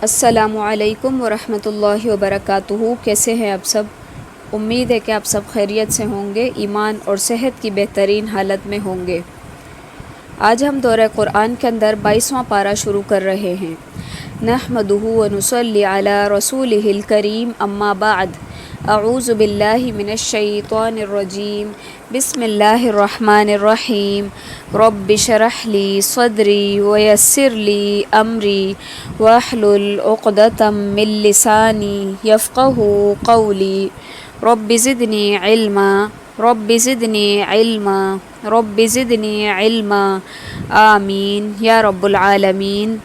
السلام علیکم ورحمۃ اللہ وبرکاتہ۔ کیسے ہیں آپ سب؟ امید ہے کہ آپ سب خیریت سے ہوں گے، ایمان اور صحت کی بہترین حالت میں ہوں گے۔ آج ہم دورہ قرآن کے اندر 22واں پارہ شروع کر رہے ہیں۔ نحمدہ ونصلی علی رسولہ الکریم، اما بعد، اعوذ باللہ من الشیطان الرجیم، بسم اللہ الرحمن الرحیم۔ رب اشرح لی صدری ویسر لی امری واحلل عقدۃ من لسانی یفقہوا قولی۔ رب زدنی علما، رب زدنی علما، رب زدنی علما، آمین یا رب العالمین۔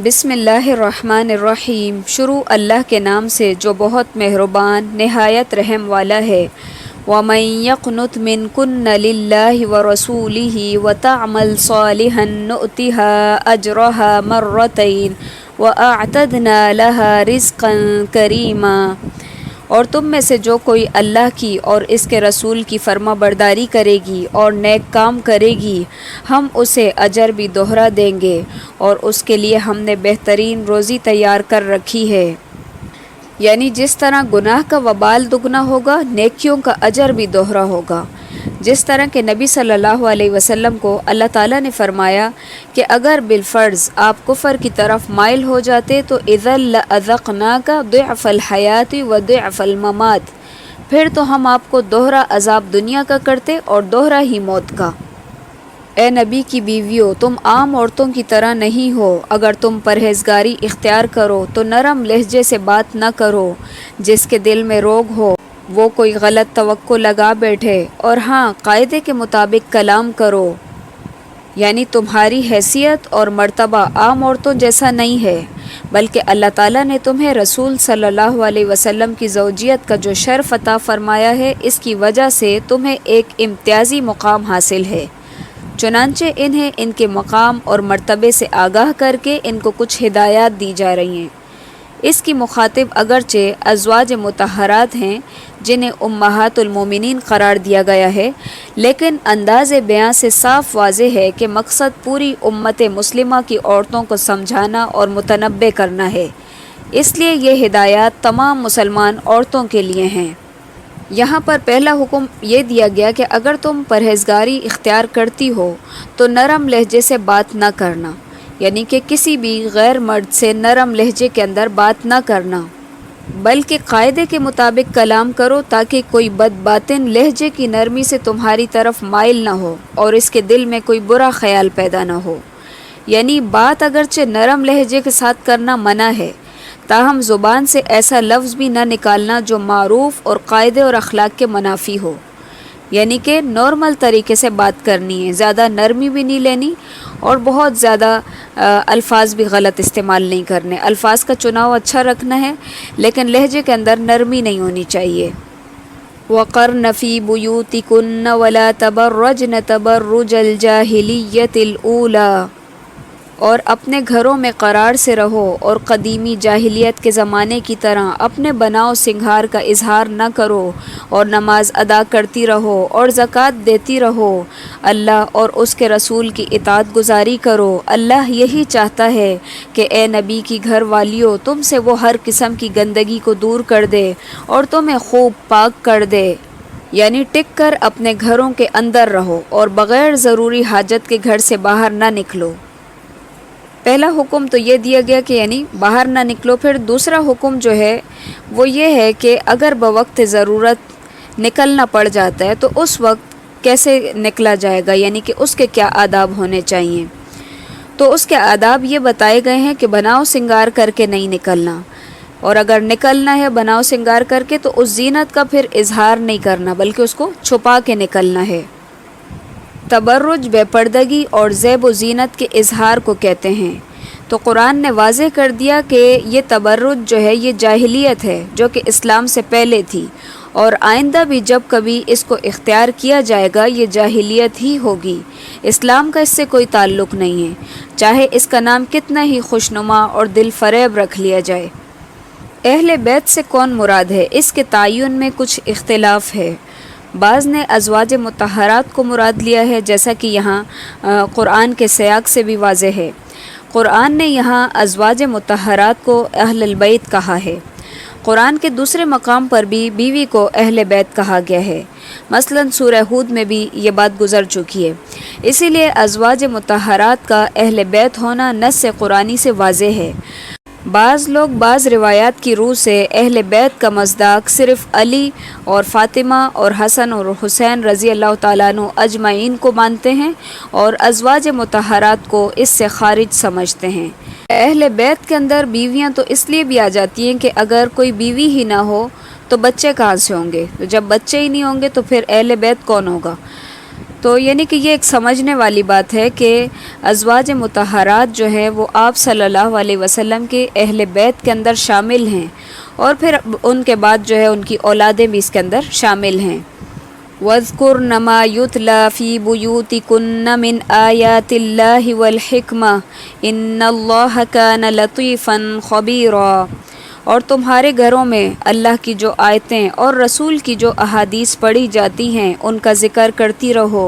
بسم اللہ الرحمن الرحیم۔ شروع اللہ کے نام سے جو بہت مہربان نہایت رحم والا ہے۔ وَمَن يَقْنُتْ مِنكُنَّ لِلَّهِ وَرَسُولِهِ وَتَعْمَلْ صَالِحًا نُؤْتِهَا أَجْرَهَا مَرَّتَيْنِ وَأَعْتَدْنَا لَهَا رِزْقًا كَرِيمًا۔ اور تم میں سے جو کوئی اللہ کی اور اس کے رسول کی فرما برداری کرے گی اور نیک کام کرے گی، ہم اسے اجر بھی دوہرا دیں گے، اور اس کے لیے ہم نے بہترین روزی تیار کر رکھی ہے۔ یعنی جس طرح گناہ کا وبال دگنا ہوگا، نیکیوں کا اجر بھی دوہرا ہوگا۔ جس طرح کہ نبی صلی اللہ علیہ وسلم کو اللہ تعالیٰ نے فرمایا کہ اگر بالفرض آپ کفر کی طرف مائل ہو جاتے تو اذا لأذقناک ضعف الحیات وضعف الممات، پھر تو ہم آپ کو دوہرا عذاب دنیا کا کرتے اور دوہرا ہی موت کا۔ اے نبی کی بیویوں، تم عام عورتوں کی طرح نہیں ہو۔ اگر تم پرہیزگاری اختیار کرو تو نرم لہجے سے بات نہ کرو، جس کے دل میں روگ ہو وہ کوئی غلط توقع لگا بیٹھے، اور ہاں قاعدے کے مطابق کلام کرو۔ یعنی تمہاری حیثیت اور مرتبہ عام عورتوں جیسا نہیں ہے، بلکہ اللہ تعالیٰ نے تمہیں رسول صلی اللہ علیہ وسلم کی زوجیت کا جو شرف عطا فرمایا ہے، اس کی وجہ سے تمہیں ایک امتیازی مقام حاصل ہے۔ چنانچہ انہیں ان کے مقام اور مرتبے سے آگاہ کر کے ان کو کچھ ہدایات دی جا رہی ہیں۔ اس کی مخاطب اگرچہ ازواج مطہرات ہیں جنہیں امہات المومنین قرار دیا گیا ہے، لیکن انداز بیان سے صاف واضح ہے کہ مقصد پوری امت مسلمہ کی عورتوں کو سمجھانا اور متنبہ کرنا ہے، اس لیے یہ ہدایات تمام مسلمان عورتوں کے لیے ہیں۔ یہاں پر پہلا حکم یہ دیا گیا کہ اگر تم پرہیزگاری اختیار کرتی ہو تو نرم لہجے سے بات نہ کرنا، یعنی کہ کسی بھی غیر مرد سے نرم لہجے کے اندر بات نہ کرنا، بلکہ قاعدے کے مطابق کلام کرو تاکہ کوئی بد باطن لہجے کی نرمی سے تمہاری طرف مائل نہ ہو اور اس کے دل میں کوئی برا خیال پیدا نہ ہو۔ یعنی بات اگرچہ نرم لہجے کے ساتھ کرنا منع ہے، تاہم زبان سے ایسا لفظ بھی نہ نکالنا جو معروف اور قاعدے اور اخلاق کے منافی ہو۔ یعنی کہ نارمل طریقے سے بات کرنی ہے، زیادہ نرمی بھی نہیں لینی اور بہت زیادہ الفاظ بھی غلط استعمال نہیں کرنے۔ الفاظ کا چناؤ اچھا رکھنا ہے، لیکن لہجے کے اندر نرمی نہیں ہونی چاہیے۔ وَقَرْنَ فِي بُيُوتِكُنَّ وَلَا تَبَرَّجْنَ تَبَرُّجَ الْجَاهِلِيَّةِ الْأُولَى، اور اپنے گھروں میں قرار سے رہو اور قدیمی جاہلیت کے زمانے کی طرح اپنے بناؤ سنگھار کا اظہار نہ کرو، اور نماز ادا کرتی رہو اور زکوٰۃ دیتی رہو، اللہ اور اس کے رسول کی اطاعت گزاری کرو۔ اللہ یہی چاہتا ہے کہ اے نبی کی گھر والیوں، تم سے وہ ہر قسم کی گندگی کو دور کر دے اور تمہیں خوب پاک کر دے۔ یعنی ٹک کر اپنے گھروں کے اندر رہو اور بغیر ضروری حاجت کے گھر سے باہر نہ نکلو۔ پہلا حکم تو یہ دیا گیا کہ یعنی باہر نہ نکلو۔ پھر دوسرا حکم جو ہے وہ یہ ہے کہ اگر بوقت ضرورت نکلنا پڑ جاتا ہے تو اس وقت کیسے نکلا جائے گا، یعنی کہ اس کے کیا آداب ہونے چاہیے۔ تو اس کے آداب یہ بتائے گئے ہیں کہ بناؤ سنگار کر کے نہیں نکلنا، اور اگر نکلنا ہے بناؤ سنگار کر کے تو اس زینت کا پھر اظہار نہیں کرنا، بلکہ اس کو چھپا کے نکلنا ہے۔ تبرج بے پردگی اور زیب و زینت کے اظہار کو کہتے ہیں۔ تو قرآن نے واضح کر دیا کہ یہ تبرج جو ہے یہ جاہلیت ہے جو کہ اسلام سے پہلے تھی، اور آئندہ بھی جب کبھی اس کو اختیار کیا جائے گا یہ جاہلیت ہی ہوگی، اسلام کا اس سے کوئی تعلق نہیں ہے، چاہے اس کا نام کتنا ہی خوشنما اور دل فریب رکھ لیا جائے۔ اہل بیت سے کون مراد ہے، اس کے تعین میں کچھ اختلاف ہے۔ بعض نے ازواج مطہرات کو مراد لیا ہے، جیسا کہ یہاں قرآن کے سیاق سے بھی واضح ہے۔ قرآن نے یہاں ازواج مطہرات کو اہل البیت کہا ہے۔ قرآن کے دوسرے مقام پر بھی بیوی کو اہل بیت کہا گیا ہے، مثلا سورہ ہود میں بھی یہ بات گزر چکی ہے۔ اسی لیے ازواج مطہرات کا اہل بیت ہونا نص قرآنی سے واضح ہے۔ بعض لوگ بعض روایات کی روح سے اہل بیت کا مصداق صرف علی اور فاطمہ اور حسن اور حسین رضی اللہ تعالیٰ عنہ اجمعین کو مانتے ہیں اور ازواج مطہرات کو اس سے خارج سمجھتے ہیں۔ اہل بیت کے اندر بیویاں تو اس لیے بھی آ جاتی ہیں کہ اگر کوئی بیوی ہی نہ ہو تو بچے کہاں سے ہوں گے، تو جب بچے ہی نہیں ہوں گے تو پھر اہل بیت کون ہوگا؟ تو یعنی کہ یہ ایک سمجھنے والی بات ہے کہ ازواج مطہرات جو ہے وہ آپ صلی اللہ علیہ وسلم کے اہل بیت کے اندر شامل ہیں، اور پھر ان کے بعد جو ہے ان کی اولادیں بھی اس کے اندر شامل ہیں۔ وَاذْكُرْنَ مَا يُتْلَى فِي بُيُوتِكُنَّ مِنْ آيَاتِ اللَّهِ وَالْحِكْمَةِ إِنَّ اللَّهَ كَانَ لَطِيفًا خَبِيرًا، اور تمہارے گھروں میں اللہ کی جو آیتیں اور رسول کی جو احادیث پڑھی جاتی ہیں ان کا ذکر کرتی رہو،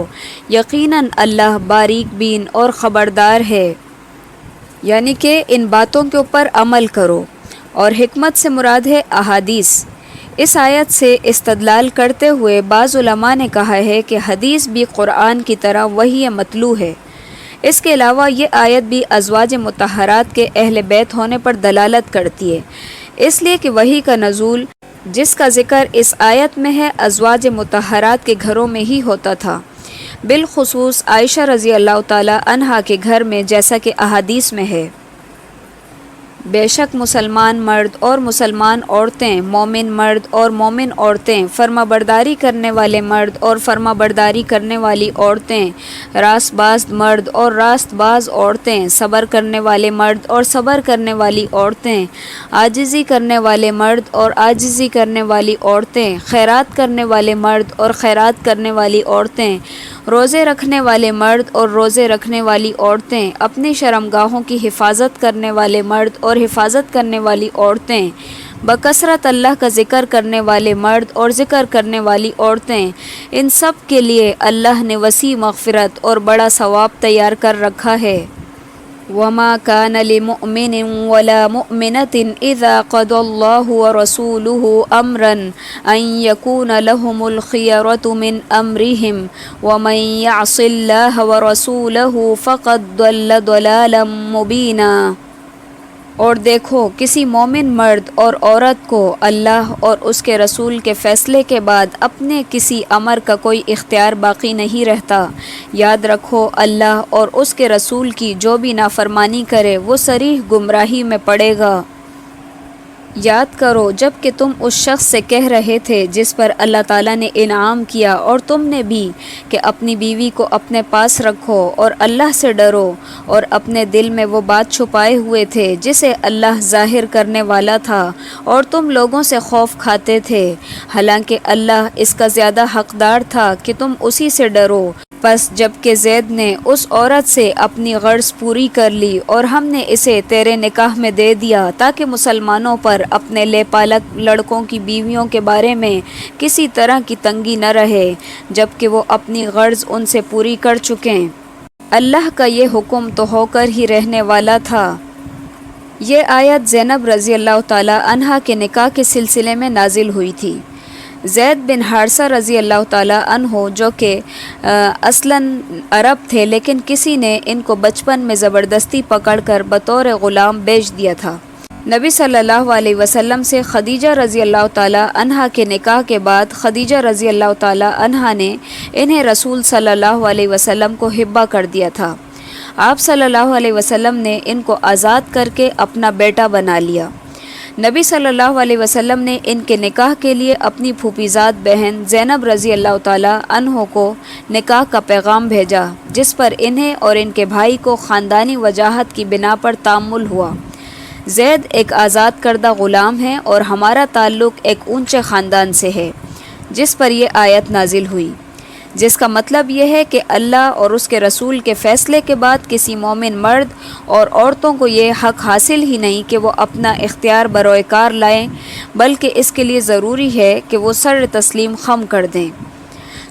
یقیناً اللہ باریک بین اور خبردار ہے۔ یعنی کہ ان باتوں کے اوپر عمل کرو، اور حکمت سے مراد ہے احادیث۔ اس آیت سے استدلال کرتے ہوئے بعض علماء نے کہا ہے کہ حدیث بھی قرآن کی طرح وحی متلو ہے۔ اس کے علاوہ یہ آیت بھی ازواج مطہرات کے اہل بیت ہونے پر دلالت کرتی ہے، اس لیے کہ وحی کا نزول جس کا ذکر اس آیت میں ہے ازواج مطہرات کے گھروں میں ہی ہوتا تھا، بالخصوص عائشہ رضی اللہ تعالی عنہا کے گھر میں، جیسا کہ احادیث میں ہے۔ بے شک مسلمان مرد اور مسلمان عورتیں، مومن مرد اور مومن عورتیں، فرما برداری کرنے والے مرد اور فرما برداری کرنے والی عورتیں، راست باز مرد اور راست باز عورتیں، صبر کرنے والے مرد اور صبر کرنے والی عورتیں، عاجزی کرنے والے مرد اور عاجزی کرنے والی عورتیں، خیرات کرنے والے مرد اور خیرات کرنے والی عورتیں، روزے رکھنے والے مرد اور روزے رکھنے والی عورتیں، اپنی شرمگاہوں کی حفاظت کرنے والے مرد اور حفاظت کرنے والی عورتیں، بکثرت اللہ کا ذکر کرنے والے مرد اور ذکر کرنے والی عورتیں، ان سب کے لیے اللہ نے وسیع مغفرت اور بڑا ثواب تیار کر رکھا ہے۔ وَمَا كَانَ لِمُؤْمِنٍ وَلَا مُؤْمِنَةٍ إِذَا قَضَى اللَّهُ وَرَسُولُهُ أَمْرًا أَن يَكُونَ لَهُمُ الْخِيَرَةُ مِنْ أَمْرِهِمْ وَمَن يَعْصِ اللَّهَ وَرَسُولَهُ فَقَدْ ضَلَّ ضَلَالًا مُبِينًا۔ اور دیکھو، کسی مومن مرد اور عورت کو اللہ اور اس کے رسول کے فیصلے کے بعد اپنے کسی امر کا کوئی اختیار باقی نہیں رہتا۔ یاد رکھو، اللہ اور اس کے رسول کی جو بھی نافرمانی کرے وہ صریح گمراہی میں پڑے گا۔ یاد کرو جب کہ تم اس شخص سے کہہ رہے تھے جس پر اللہ تعالیٰ نے انعام کیا، اور تم نے بھی، کہ اپنی بیوی کو اپنے پاس رکھو اور اللہ سے ڈرو، اور اپنے دل میں وہ بات چھپائے ہوئے تھے جسے اللہ ظاہر کرنے والا تھا، اور تم لوگوں سے خوف کھاتے تھے، حالانکہ اللہ اس کا زیادہ حقدار تھا کہ تم اسی سے ڈرو۔ پس جب کہ زید نے اس عورت سے اپنی غرض پوری کر لی اور ہم نے اسے تیرے نکاح میں دے دیا تاکہ مسلمانوں پر اپنے لے پالک لڑکوں کی بیویوں کے بارے میں کسی طرح کی تنگی نہ رہے، جب کہ وہ اپنی غرض ان سے پوری کر چکیں، اللہ کا یہ حکم تو ہو کر ہی رہنے والا تھا۔ یہ آیت زینب رضی اللہ تعالی عنہا کے نکاح کے سلسلے میں نازل ہوئی تھی۔ زید بن حارثہ رضی اللہ تعالیٰ عنہ جو کہ اصلاً عرب تھے، لیکن کسی نے ان کو بچپن میں زبردستی پکڑ کر بطور غلام بیچ دیا تھا۔ نبی صلی اللہ علیہ وسلم سے خدیجہ رضی اللہ تعالیٰ عنہا کے نکاح کے بعد خدیجہ رضی اللہ تعالیٰ عنہا نے انہیں رسول صلی اللہ علیہ وسلم کو ہبہ کر دیا تھا۔ آپ صلی اللہ علیہ وسلم نے ان کو آزاد کر کے اپنا بیٹا بنا لیا۔ نبی صلی اللہ علیہ وسلم نے ان کے نکاح کے لیے اپنی پھوپھیزاد بہن زینب رضی اللہ تعالیٰ عنہ کو نکاح کا پیغام بھیجا، جس پر انہیں اور ان کے بھائی کو خاندانی وجاہت کی بنا پر تعامل ہوا۔ زید ایک آزاد کردہ غلام ہے اور ہمارا تعلق ایک اونچے خاندان سے ہے، جس پر یہ آیت نازل ہوئی، جس کا مطلب یہ ہے کہ اللہ اور اس کے رسول کے فیصلے کے بعد کسی مومن مرد اور عورتوں کو یہ حق حاصل ہی نہیں کہ وہ اپنا اختیار بروئے کار لائیں، بلکہ اس کے لیے ضروری ہے کہ وہ سر تسلیم خم کر دیں۔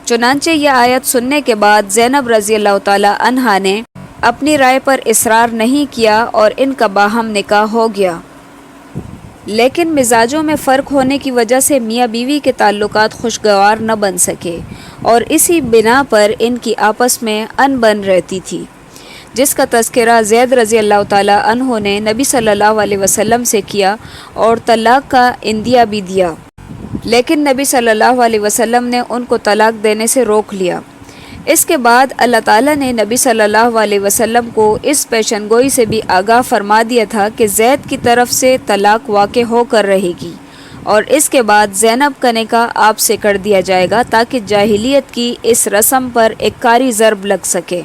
چنانچہ یہ آیت سننے کے بعد زینب رضی اللہ تعالی عنہا نے اپنی رائے پر اصرار نہیں کیا اور ان کا باہم نکاح ہو گیا، لیکن مزاجوں میں فرق ہونے کی وجہ سے میاں بیوی کے تعلقات خوشگوار نہ بن سکے اور اسی بنا پر ان کی آپس میں انبن رہتی تھی، جس کا تذکرہ زید رضی اللہ تعالیٰ عنہ نے نبی صلی اللہ علیہ وسلم سے کیا اور طلاق کا اندیہ بھی دیا، لیکن نبی صلی اللہ علیہ وسلم نے ان کو طلاق دینے سے روک لیا۔ اس کے بعد اللہ تعالیٰ نے نبی صلی اللہ علیہ وسلم کو اس پیشن گوئی سے بھی آگاہ فرما دیا تھا کہ زید کی طرف سے طلاق واقع ہو کر رہے گی، اور اس کے بعد زینب کا نکاح آپ سے کر دیا جائے گا تاکہ جاہلیت کی اس رسم پر ایک کاری ضرب لگ سکے،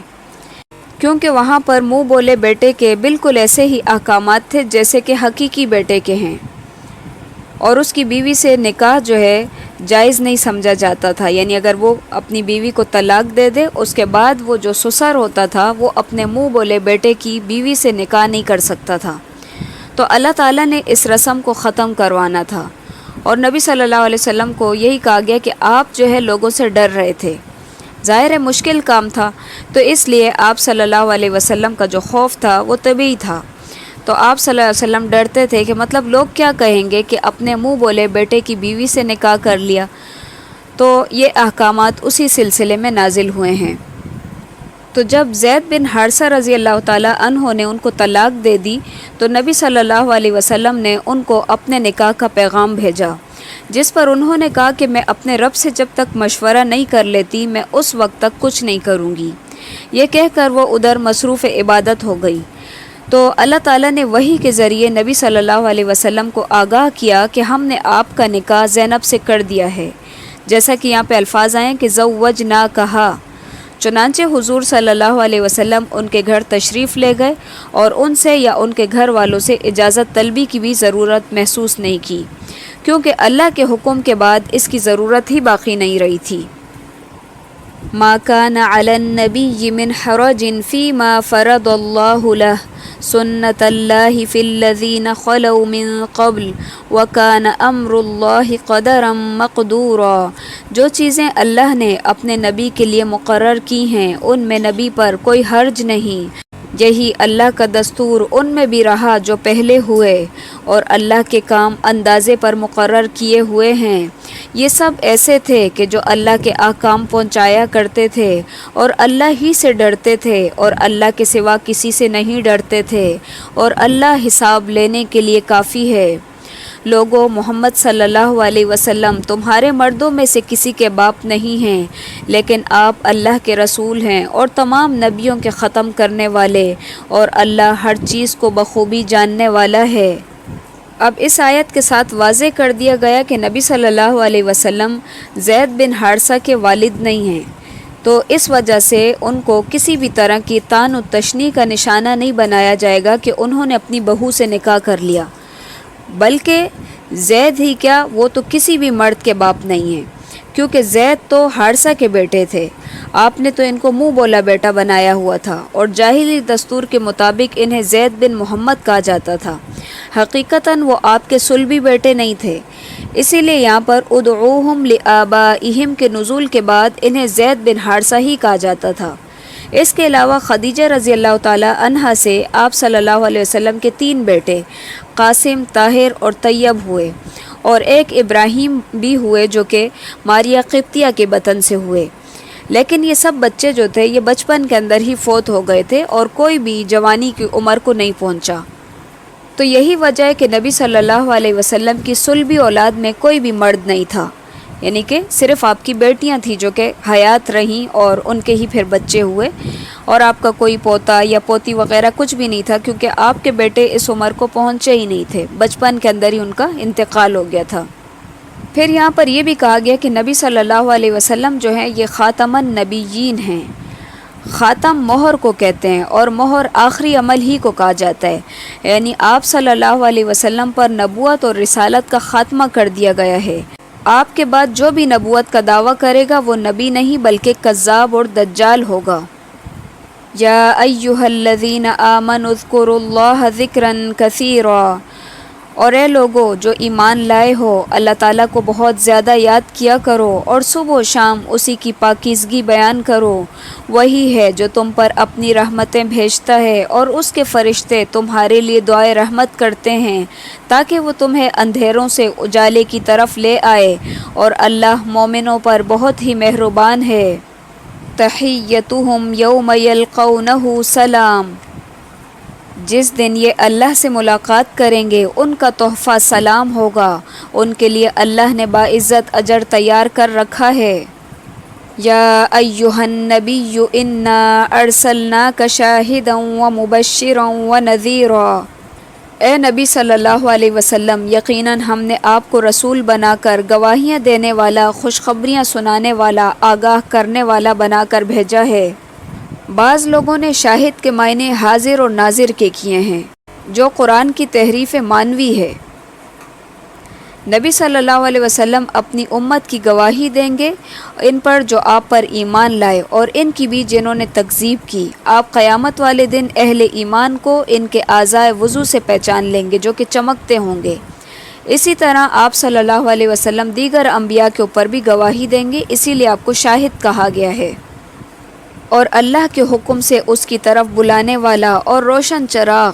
کیونکہ وہاں پر منہ بولے بیٹے کے بالکل ایسے ہی احکامات تھے جیسے کہ حقیقی بیٹے کے ہیں، اور اس کی بیوی سے نکاح جو ہے جائز نہیں سمجھا جاتا تھا، یعنی اگر وہ اپنی بیوی کو طلاق دے دے اس کے بعد وہ جو سسر ہوتا تھا وہ اپنے منہ بولے بیٹے کی بیوی سے نکاح نہیں کر سکتا تھا۔ تو اللہ تعالیٰ نے اس رسم کو ختم کروانا تھا، اور نبی صلی اللہ علیہ وسلم کو یہی کہا گیا کہ آپ جو ہے لوگوں سے ڈر رہے تھے، ظاہر ہے مشکل کام تھا، تو اس لیے آپ صلی اللہ علیہ وسلم کا جو خوف تھا وہ طبیعی تھا، تو آپ صلی اللہ علیہ وسلم ڈرتے تھے کہ مطلب لوگ کیا کہیں گے کہ اپنے منہ بولے بیٹے کی بیوی سے نکاح کر لیا، تو یہ احکامات اسی سلسلے میں نازل ہوئے ہیں۔ تو جب زید بن حارثہ رضی اللہ تعالیٰ عنہ نے ان کو طلاق دے دی تو نبی صلی اللہ علیہ وسلم نے ان کو اپنے نکاح کا پیغام بھیجا، جس پر انہوں نے کہا کہ میں اپنے رب سے جب تک مشورہ نہیں کر لیتی میں اس وقت تک کچھ نہیں کروں گی۔ یہ کہہ کر وہ ادھر مصروف عبادت ہو گئی، تو اللہ تعالیٰ نے وحی کے ذریعے نبی صلی اللہ علیہ وسلم کو آگاہ کیا کہ ہم نے آپ کا نکاح زینب سے کر دیا ہے، جیسا کہ یہاں پہ الفاظ آئیں کہ زوجنا کہا۔ چنانچہ حضور صلی اللہ علیہ وسلم ان کے گھر تشریف لے گئے اور ان سے یا ان کے گھر والوں سے اجازت طلبی کی بھی ضرورت محسوس نہیں کی، کیونکہ اللہ کے حکم کے بعد اس کی ضرورت ہی باقی نہیں رہی تھی۔ ما كان على النبي من حرج فيما فرض الله له سنة الله في الذين خلوا من قبل وكان امر الله قدرا مقدورا۔ جو چیزیں اللہ نے اپنے نبی کے لیے مقرر کی ہیں ان میں نبی پر کوئی حرج نہیں، یہی اللہ کا دستور ان میں بھی رہا جو پہلے ہوئے، اور اللہ کے کام اندازے پر مقرر کیے ہوئے ہیں۔ یہ سب ایسے تھے کہ جو اللہ کے احکام پہنچایا کرتے تھے اور اللہ ہی سے ڈرتے تھے اور اللہ کے سوا کسی سے نہیں ڈرتے تھے، اور اللہ حساب لینے کے لیے کافی ہے۔ لوگوں، محمد صلی اللہ علیہ وسلم تمہارے مردوں میں سے کسی کے باپ نہیں ہیں، لیکن آپ اللہ کے رسول ہیں اور تمام نبیوں کے ختم کرنے والے، اور اللہ ہر چیز کو بخوبی جاننے والا ہے۔ اب اس آیت کے ساتھ واضح کر دیا گیا کہ نبی صلی اللہ علیہ وسلم زید بن حارثہ کے والد نہیں ہیں، تو اس وجہ سے ان کو کسی بھی طرح کی طعن و تشنیع کا نشانہ نہیں بنایا جائے گا کہ انہوں نے اپنی بہو سے نکاح کر لیا، بلکہ زید ہی کیا، وہ تو کسی بھی مرد کے باپ نہیں ہیں، کیونکہ زید تو حارثہ کے بیٹے تھے، آپ نے تو ان کو منہ بولا بیٹا بنایا ہوا تھا، اور جاہلی دستور کے مطابق انہیں زید بن محمد کہا جاتا تھا۔ حقیقتاً وہ آپ کے صلبی بیٹے نہیں تھے، اسی لیے یہاں پر ادعوہم لآبائہم کے نزول کے بعد انہیں زید بن حارثہ ہی کہا جاتا تھا۔ اس کے علاوہ خدیجہ رضی اللہ تعالی عنہا سے آپ صلی اللہ علیہ وسلم کے 3 بیٹے قاسم، طاہر اور طیب ہوئے، اور ایک ابراہیم بھی ہوئے جو کہ ماریہ قبطیہ کے بطن سے ہوئے، لیکن یہ سب بچے جو تھے یہ بچپن کے اندر ہی فوت ہو گئے تھے اور کوئی بھی جوانی کی عمر کو نہیں پہنچا۔ تو یہی وجہ ہے کہ نبی صلی اللہ علیہ وسلم کی صلبی اولاد میں کوئی بھی مرد نہیں تھا، یعنی کہ صرف آپ کی بیٹیاں تھیں جو کہ حیات رہیں اور ان کے ہی پھر بچے ہوئے، اور آپ کا کوئی پوتا یا پوتی وغیرہ کچھ بھی نہیں تھا، کیونکہ آپ کے بیٹے اس عمر کو پہنچے ہی نہیں تھے، بچپن کے اندر ہی ان کا انتقال ہو گیا تھا۔ پھر یہاں پر یہ بھی کہا گیا کہ نبی صلی اللہ علیہ وسلم جو ہیں یہ خاتم النبیین ہیں۔ خاتم مہر کو کہتے ہیں، اور مہر آخری عمل ہی کو کہا جاتا ہے، یعنی آپ صلی اللہ علیہ وسلم پر نبوت اور رسالت کا خاتمہ کر دیا گیا ہے۔ آپ کے بعد جو بھی نبوت کا دعویٰ کرے گا وہ نبی نہیں بلکہ کذاب اور دجال ہوگا۔ یا ایھا الذین آمنوا اذکروا اللہ ذکرا کثیرا اور اے لوگو جو ایمان لائے ہو، اللہ تعالیٰ کو بہت زیادہ یاد کیا کرو اور صبح و شام اسی کی پاکیزگی بیان کرو۔ وہی ہے جو تم پر اپنی رحمتیں بھیجتا ہے اور اس کے فرشتے تمہارے لیے دعائے رحمت کرتے ہیں تاکہ وہ تمہیں اندھیروں سے اجالے کی طرف لے آئے، اور اللہ مومنوں پر بہت ہی مہربان ہے۔ تحیتہم یوم یلقونہ سلام، جس دن یہ اللہ سے ملاقات کریں گے ان کا تحفہ سلام ہوگا، ان کے لیے اللہ نے باعزت اجر تیار کر رکھا ہے۔ یا ایہا النبی انا ارسلناک شاہدا ومبشرا ونذیرا، اے نبی صلی اللہ علیہ وسلم، یقیناً ہم نے آپ کو رسول بنا کر گواہیاں دینے والا، خوشخبریاں سنانے والا، آگاہ کرنے والا بنا کر بھیجا ہے۔ بعض لوگوں نے شاہد کے معنی حاضر اور ناظر کے کیے ہیں، جو قرآن کی تحریف مانوی ہے۔ نبی صلی اللہ علیہ وسلم اپنی امت کی گواہی دیں گے، ان پر جو آپ پر ایمان لائے، اور ان کی بھی جنہوں نے تکذیب کی۔ آپ قیامت والے دن اہل ایمان کو ان کے اعضائے وضو سے پہچان لیں گے جو کہ چمکتے ہوں گے۔ اسی طرح آپ صلی اللہ علیہ وسلم دیگر انبیاء کے اوپر بھی گواہی دیں گے، اسی لیے آپ کو شاہد کہا گیا ہے۔ اور اللہ کے حکم سے اس کی طرف بلانے والا اور روشن چراغ،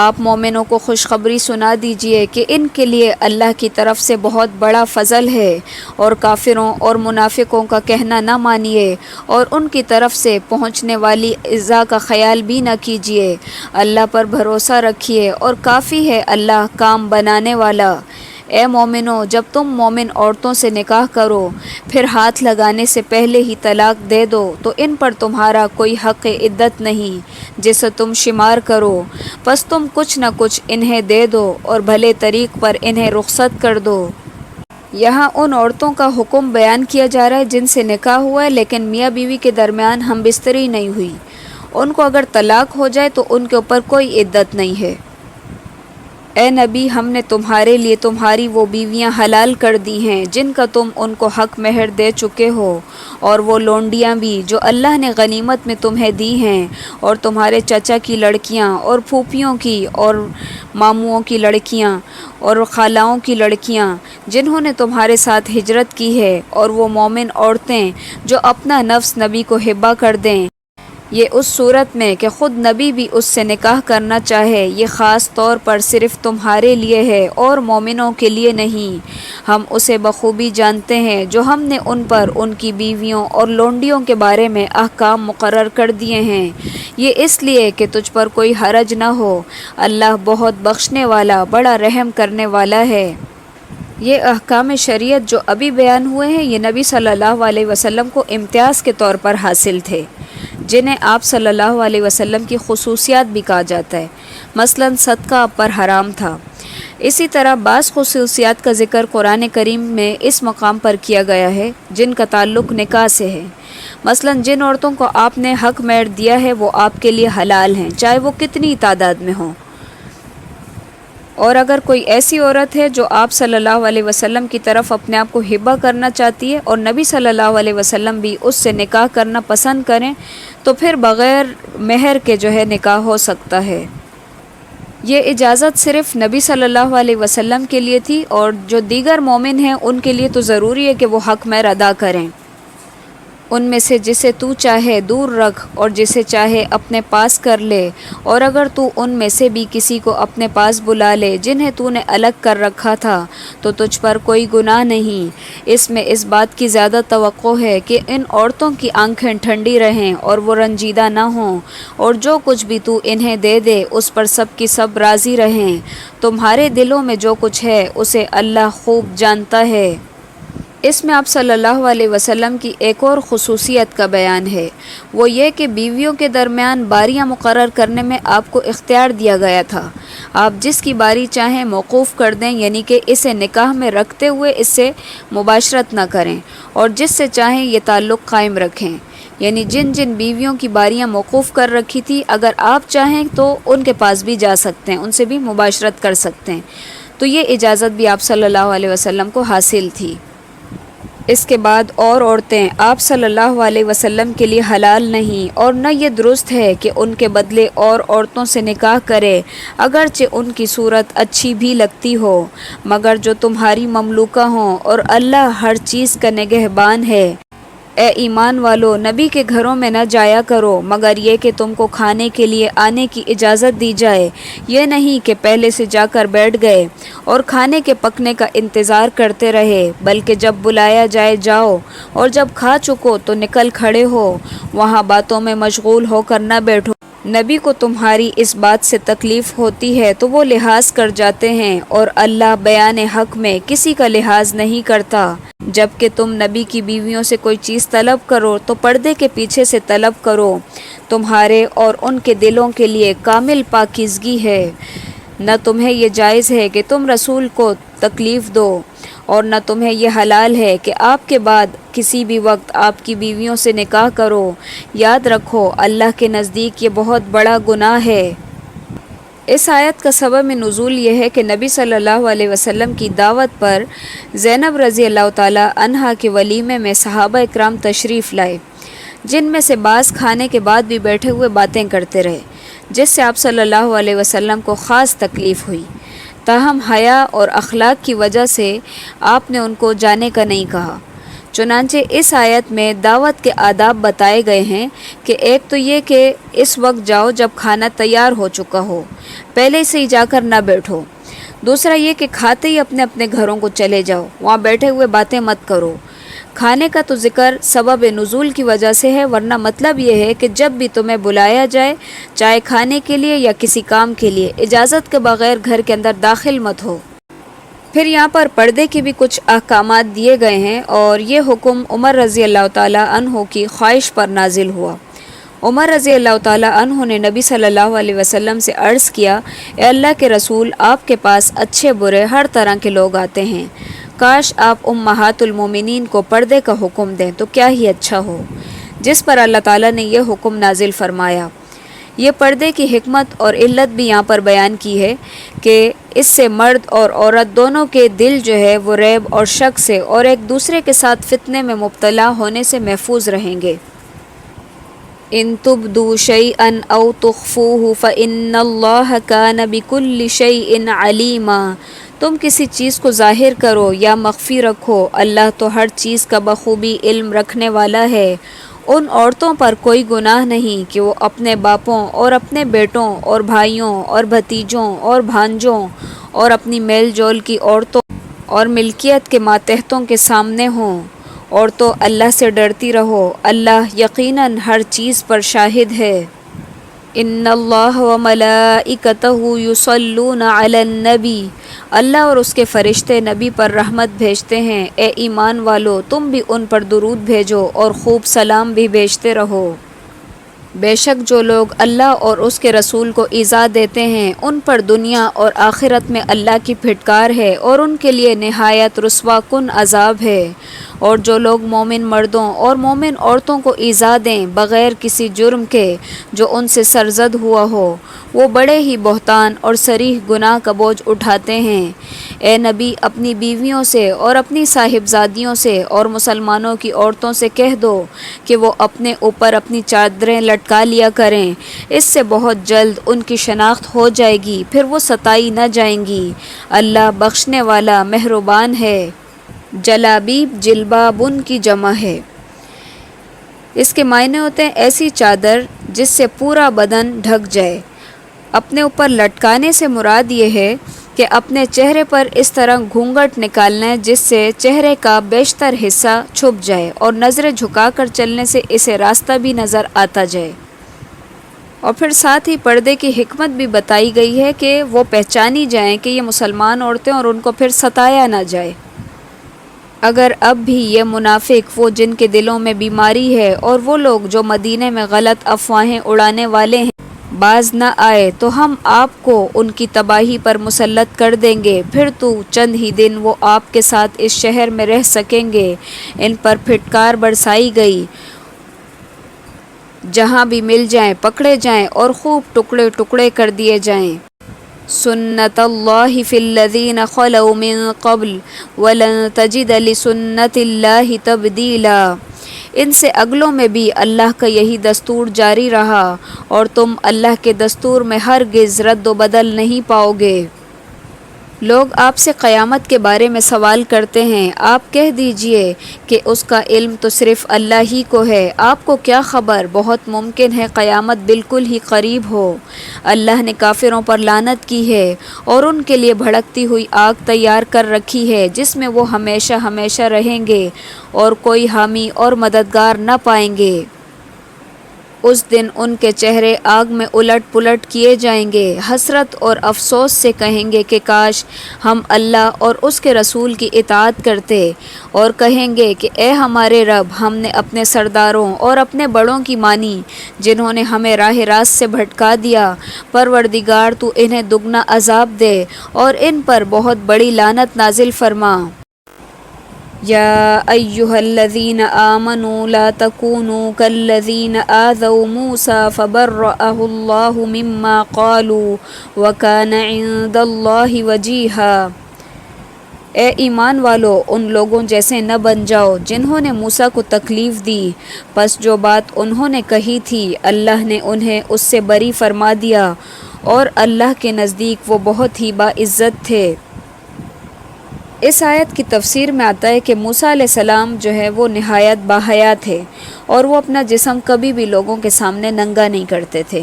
آپ مومنوں کو خوشخبری سنا دیجئے کہ ان کے لیے اللہ کی طرف سے بہت بڑا فضل ہے، اور کافروں اور منافقوں کا کہنا نہ مانیے اور ان کی طرف سے پہنچنے والی ایذا کا خیال بھی نہ کیجیے۔ اللہ پر بھروسہ رکھیے اور کافی ہے اللہ کام بنانے والا۔ اے مومنو، جب تم مومن عورتوں سے نکاح کرو پھر ہاتھ لگانے سے پہلے ہی طلاق دے دو تو ان پر تمہارا کوئی حق عدت نہیں جسے تم شمار کرو، پس تم کچھ نہ کچھ انہیں دے دو اور بھلے طریق پر انہیں رخصت کر دو۔ یہاں ان عورتوں کا حکم بیان کیا جا رہا ہے جن سے نکاح ہوا ہے لیکن میاں بیوی کے درمیان ہم بستری نہیں ہوئی، ان کو اگر طلاق ہو جائے تو ان کے اوپر کوئی عدت نہیں ہے۔ اے نبی، ہم نے تمہارے لیے تمہاری وہ بیویاں حلال کر دی ہیں جن کا تم ان کو حق مہر دے چکے ہو، اور وہ لونڈیاں بھی جو اللہ نے غنیمت میں تمہیں دی ہیں، اور تمہارے چچا کی لڑکیاں اور پھوپھیوں کی اور ماموؤں کی لڑکیاں اور خالاؤں کی لڑکیاں جنہوں نے تمہارے ساتھ ہجرت کی ہے، اور وہ مومن عورتیں جو اپنا نفس نبی کو ہبہ کر دیں، یہ اس صورت میں کہ خود نبی بھی اس سے نکاح کرنا چاہے، یہ خاص طور پر صرف تمہارے لیے ہے اور مومنوں کے لیے نہیں۔ ہم اسے بخوبی جانتے ہیں جو ہم نے ان پر ان کی بیویوں اور لونڈیوں کے بارے میں احکام مقرر کر دیے ہیں، یہ اس لیے کہ تجھ پر کوئی حرج نہ ہو۔ اللہ بہت بخشنے والا، بڑا رحم کرنے والا ہے۔ یہ احکام شریعت جو ابھی بیان ہوئے ہیں یہ نبی صلی اللہ علیہ وسلم کو امتیاز کے طور پر حاصل تھے، جنہیں آپ صلی اللہ علیہ وسلم کی خصوصیات بھی کہا جاتا ہے۔ مثلا صدقہ آپ پر حرام تھا۔ اسی طرح بعض خصوصیات کا ذکر قرآن کریم میں اس مقام پر کیا گیا ہے جن کا تعلق نکاح سے ہے۔ مثلا جن عورتوں کو آپ نے حق مہر دیا ہے وہ آپ کے لیے حلال ہیں، چاہے وہ کتنی تعداد میں ہوں۔ اور اگر کوئی ایسی عورت ہے جو آپ صلی اللہ علیہ وسلم کی طرف اپنے آپ کو ہبہ کرنا چاہتی ہے اور نبی صلی اللہ علیہ وسلم بھی اس سے نکاح کرنا پسند کریں تو پھر بغیر مہر کے جو ہے نکاح ہو سکتا ہے۔ یہ اجازت صرف نبی صلی اللہ علیہ وسلم کے لیے تھی، اور جو دیگر مومن ہیں ان کے لیے تو ضروری ہے کہ وہ حق مہر ادا کریں۔ ان میں سے جسے تو چاہے دور رکھ اور جسے چاہے اپنے پاس کر لے، اور اگر تو ان میں سے بھی کسی کو اپنے پاس بلا لے جنہیں تو نے الگ کر رکھا تھا تو تجھ پر کوئی گناہ نہیں۔ اس میں اس بات کی زیادہ توقع ہے کہ ان عورتوں کی آنکھیں ٹھنڈی رہیں اور وہ رنجیدہ نہ ہوں، اور جو کچھ بھی تو انہیں دے دے اس پر سب کی سب راضی رہیں۔ تمہارے دلوں میں جو کچھ ہے اسے اللہ خوب جانتا ہے۔ اس میں آپ صلی اللہ علیہ وسلم کی ایک اور خصوصیت کا بیان ہے، وہ یہ کہ بیویوں کے درمیان باریاں مقرر کرنے میں آپ کو اختیار دیا گیا تھا۔ آپ جس کی باری چاہیں موقوف کر دیں، یعنی کہ اسے نکاح میں رکھتے ہوئے اس سے مباشرت نہ کریں، اور جس سے چاہیں یہ تعلق قائم رکھیں، یعنی جن جن بیویوں کی باریاں موقوف کر رکھی تھی اگر آپ چاہیں تو ان کے پاس بھی جا سکتے ہیں، ان سے بھی مباشرت کر سکتے ہیں۔ تو یہ اجازت بھی آپ صلی اللہ علیہ وسلم کو حاصل تھی۔ اس کے بعد اور عورتیں آپ صلی اللہ علیہ وسلم کے لیے حلال نہیں، اور نہ یہ درست ہے کہ ان کے بدلے اور عورتوں سے نکاح کرے، اگرچہ ان کی صورت اچھی بھی لگتی ہو، مگر جو تمہاری مملوکہ ہوں، اور اللہ ہر چیز کا نگہبان ہے۔ اے ایمان والو، نبی کے گھروں میں نہ جایا کرو مگر یہ کہ تم کو کھانے کے لیے آنے کی اجازت دی جائے، یہ نہیں کہ پہلے سے جا کر بیٹھ گئے اور کھانے کے پکنے کا انتظار کرتے رہے، بلکہ جب بلایا جائے جاؤ، اور جب کھا چکو تو نکل کھڑے ہو، وہاں باتوں میں مشغول ہو کر نہ بیٹھو۔ نبی کو تمہاری اس بات سے تکلیف ہوتی ہے تو وہ لحاظ کر جاتے ہیں، اور اللہ بیان حق میں کسی کا لحاظ نہیں کرتا۔ جب کہ تم نبی کی بیویوں سے کوئی چیز طلب کرو تو پردے کے پیچھے سے طلب کرو، تمہارے اور ان کے دلوں کے لیے کامل پاکیزگی ہے۔ نہ تمہیں یہ جائز ہے کہ تم رسول کو تکلیف دو، اور نہ تمہیں یہ حلال ہے کہ آپ کے بعد کسی بھی وقت آپ کی بیویوں سے نکاح کرو۔ یاد رکھو اللہ کے نزدیک یہ بہت بڑا گناہ ہے۔ اس آیت کا سبب نزول یہ ہے کہ نبی صلی اللہ علیہ وسلم کی دعوت پر زینب رضی اللہ تعالی عنہا کے ولیمے میں صحابہ اکرام تشریف لائے، جن میں سے بعض کھانے کے بعد بھی بیٹھے ہوئے باتیں کرتے رہے، جس سے آپ صلی اللہ علیہ وسلم کو خاص تکلیف ہوئی۔ تاہم حیا اور اخلاق کی وجہ سے آپ نے ان کو جانے کا نہیں کہا۔ چنانچہ اس آیت میں دعوت کے آداب بتائے گئے ہیں کہ ایک تو یہ کہ اس وقت جاؤ جب کھانا تیار ہو چکا ہو، پہلے سے ہی جا کر نہ بیٹھو۔ دوسرا یہ کہ کھاتے ہی اپنے اپنے گھروں کو چلے جاؤ، وہاں بیٹھے ہوئے باتیں مت کرو۔ کھانے کا تو ذکر سبب نزول کی وجہ سے ہے، ورنہ مطلب یہ ہے کہ جب بھی تمہیں بلایا جائے، چاہے کھانے کے لیے یا کسی کام کے لیے، اجازت کے بغیر گھر کے اندر داخل مت ہو۔ پھر یہاں پر پردے کے بھی کچھ احکامات دیے گئے ہیں، اور یہ حکم عمر رضی اللہ تعالیٰ عنہ کی خواہش پر نازل ہوا۔ عمر رضی اللہ تعالیٰ عنہ نے نبی صلی اللہ علیہ وسلم سے عرض کیا، اے اللہ کے رسول، آپ کے پاس اچھے برے ہر طرح کے لوگ آتے ہیں، کاش آپ امہات المومنین کو پردے کا حکم دیں تو کیا ہی اچھا ہو۔ جس پر اللہ تعالیٰ نے یہ حکم نازل فرمایا۔ یہ پردے کی حکمت اور علت بھی یہاں پر بیان کی ہے کہ اس سے مرد اور عورت دونوں کے دل جو ہے وہ ریب اور شک سے اور ایک دوسرے کے ساتھ فتنے میں مبتلا ہونے سے محفوظ رہیں گے۔ ان تبدوا شیئا او تخفوہ فإن اللہ کان بکل شیء علیما۔ تم کسی چیز کو ظاہر کرو یا مخفی رکھو، اللہ تو ہر چیز کا بخوبی علم رکھنے والا ہے۔ ان عورتوں پر کوئی گناہ نہیں کہ وہ اپنے باپوں اور اپنے بیٹوں اور بھائیوں اور بھتیجوں اور بھانجوں اور اپنی میل جول کی عورتوں اور ملکیت کے ماتحتوں کے سامنے ہوں، اور تو اللہ سے ڈرتی رہو، اللہ یقیناً ہر چیز پر شاہد ہے۔ ان اللہ وملائکتہ یصلون علی النبی، اللہ اور اس کے فرشتے نبی پر رحمت بھیجتے ہیں۔ اے ایمان والو، تم بھی ان پر درود بھیجو اور خوب سلام بھی بھیجتے رہو۔ بے شک جو لوگ اللہ اور اس کے رسول کو ایذا دیتے ہیں، ان پر دنیا اور آخرت میں اللہ کی پھٹکار ہے، اور ان کے لیے نہایت رسوا کن عذاب ہے۔ اور جو لوگ مومن مردوں اور مومن عورتوں کو ایذا دیں بغیر کسی جرم کے جو ان سے سرزد ہوا ہو، وہ بڑے ہی بہتان اور صریح گناہ کا بوجھ اٹھاتے ہیں۔ اے نبی، اپنی بیویوں سے اور اپنی صاحبزادیوں سے اور مسلمانوں کی عورتوں سے کہہ دو کہ وہ اپنے اوپر اپنی چادریں لٹکا لیا کریں، اس سے بہت جلد ان کی شناخت ہو جائے گی، پھر وہ ستائی نہ جائیں گی۔ اللہ بخشنے والا مہربان ہے۔ جلابیب جلبابن کی جمع ہے۔ اس کے معنی ہوتے ہیں ایسی چادر جس سے پورا بدن ڈھک جائے۔ اپنے اوپر لٹکانے سے مراد یہ ہے کہ اپنے چہرے پر اس طرح گھونگھٹ نکالنا ہے جس سے چہرے کا بیشتر حصہ چھپ جائے، اور نظریں جھکا کر چلنے سے اسے راستہ بھی نظر آتا جائے۔ اور پھر ساتھ ہی پردے کی حکمت بھی بتائی گئی ہے کہ وہ پہچانی جائیں کہ یہ مسلمان عورتیں، اور ان کو پھر ستایا نہ جائے۔ اگر اب بھی یہ منافق، وہ جن کے دلوں میں بیماری ہے، اور وہ لوگ جو مدینے میں غلط افواہیں اڑانے والے ہیں باز نہ آئے تو ہم آپ کو ان کی تباہی پر مسلط کر دیں گے، پھر تو چند ہی دن وہ آپ کے ساتھ اس شہر میں رہ سکیں گے۔ ان پر پھٹکار برسائی گئی، جہاں بھی مل جائیں پکڑے جائیں اور خوب ٹکڑے ٹکڑے کر دیے جائیں۔ سنت اللہ فی الذین خلوا من قبل ولن تجد لسنت اللہ تبدیلا۔ ان سے اگلوں میں بھی اللہ کا یہی دستور جاری رہا اور تم اللہ کے دستور میں ہرگز رد و بدل نہیں پاؤ گے۔ لوگ آپ سے قیامت کے بارے میں سوال کرتے ہیں، آپ کہہ دیجئے کہ اس کا علم تو صرف اللہ ہی کو ہے، آپ کو کیا خبر، بہت ممکن ہے قیامت بالکل ہی قریب ہو۔ اللہ نے کافروں پر لعنت کی ہے اور ان کے لیے بھڑکتی ہوئی آگ تیار کر رکھی ہے جس میں وہ ہمیشہ ہمیشہ رہیں گے اور کوئی حامی اور مددگار نہ پائیں گے۔ اس دن ان کے چہرے آگ میں الٹ پلٹ کیے جائیں گے، حسرت اور افسوس سے کہیں گے کہ کاش ہم اللہ اور اس کے رسول کی اطاعت کرتے، اور کہیں گے کہ اے ہمارے رب، ہم نے اپنے سرداروں اور اپنے بڑوں کی مانی جنہوں نے ہمیں راہ راست سے بھٹکا دیا۔ پروردگار تو انہیں دگنا عذاب دے اور ان پر بہت بڑی لعنت نازل فرما۔ یا ایہا الذین آمنوا لا تکونوا کالذین آذوا موسیٰ فبرأہ اللہ مما قالوا وکان عند اللہ وجیہا۔ اے ایمان والو، ان لوگوں جیسے نہ بن جاؤ جنہوں نے موسیٰ کو تکلیف دی، پس جو بات انہوں نے کہی تھی اللہ نے انہیں اس سے بری فرما دیا اور اللہ کے نزدیک وہ بہت ہی باعزت تھے۔ اس آیت کی تفسیر میں آتا ہے کہ موسیٰ علیہ السلام جو ہے وہ نہایت باحیا تھے اور وہ اپنا جسم کبھی بھی لوگوں کے سامنے ننگا نہیں کرتے تھے،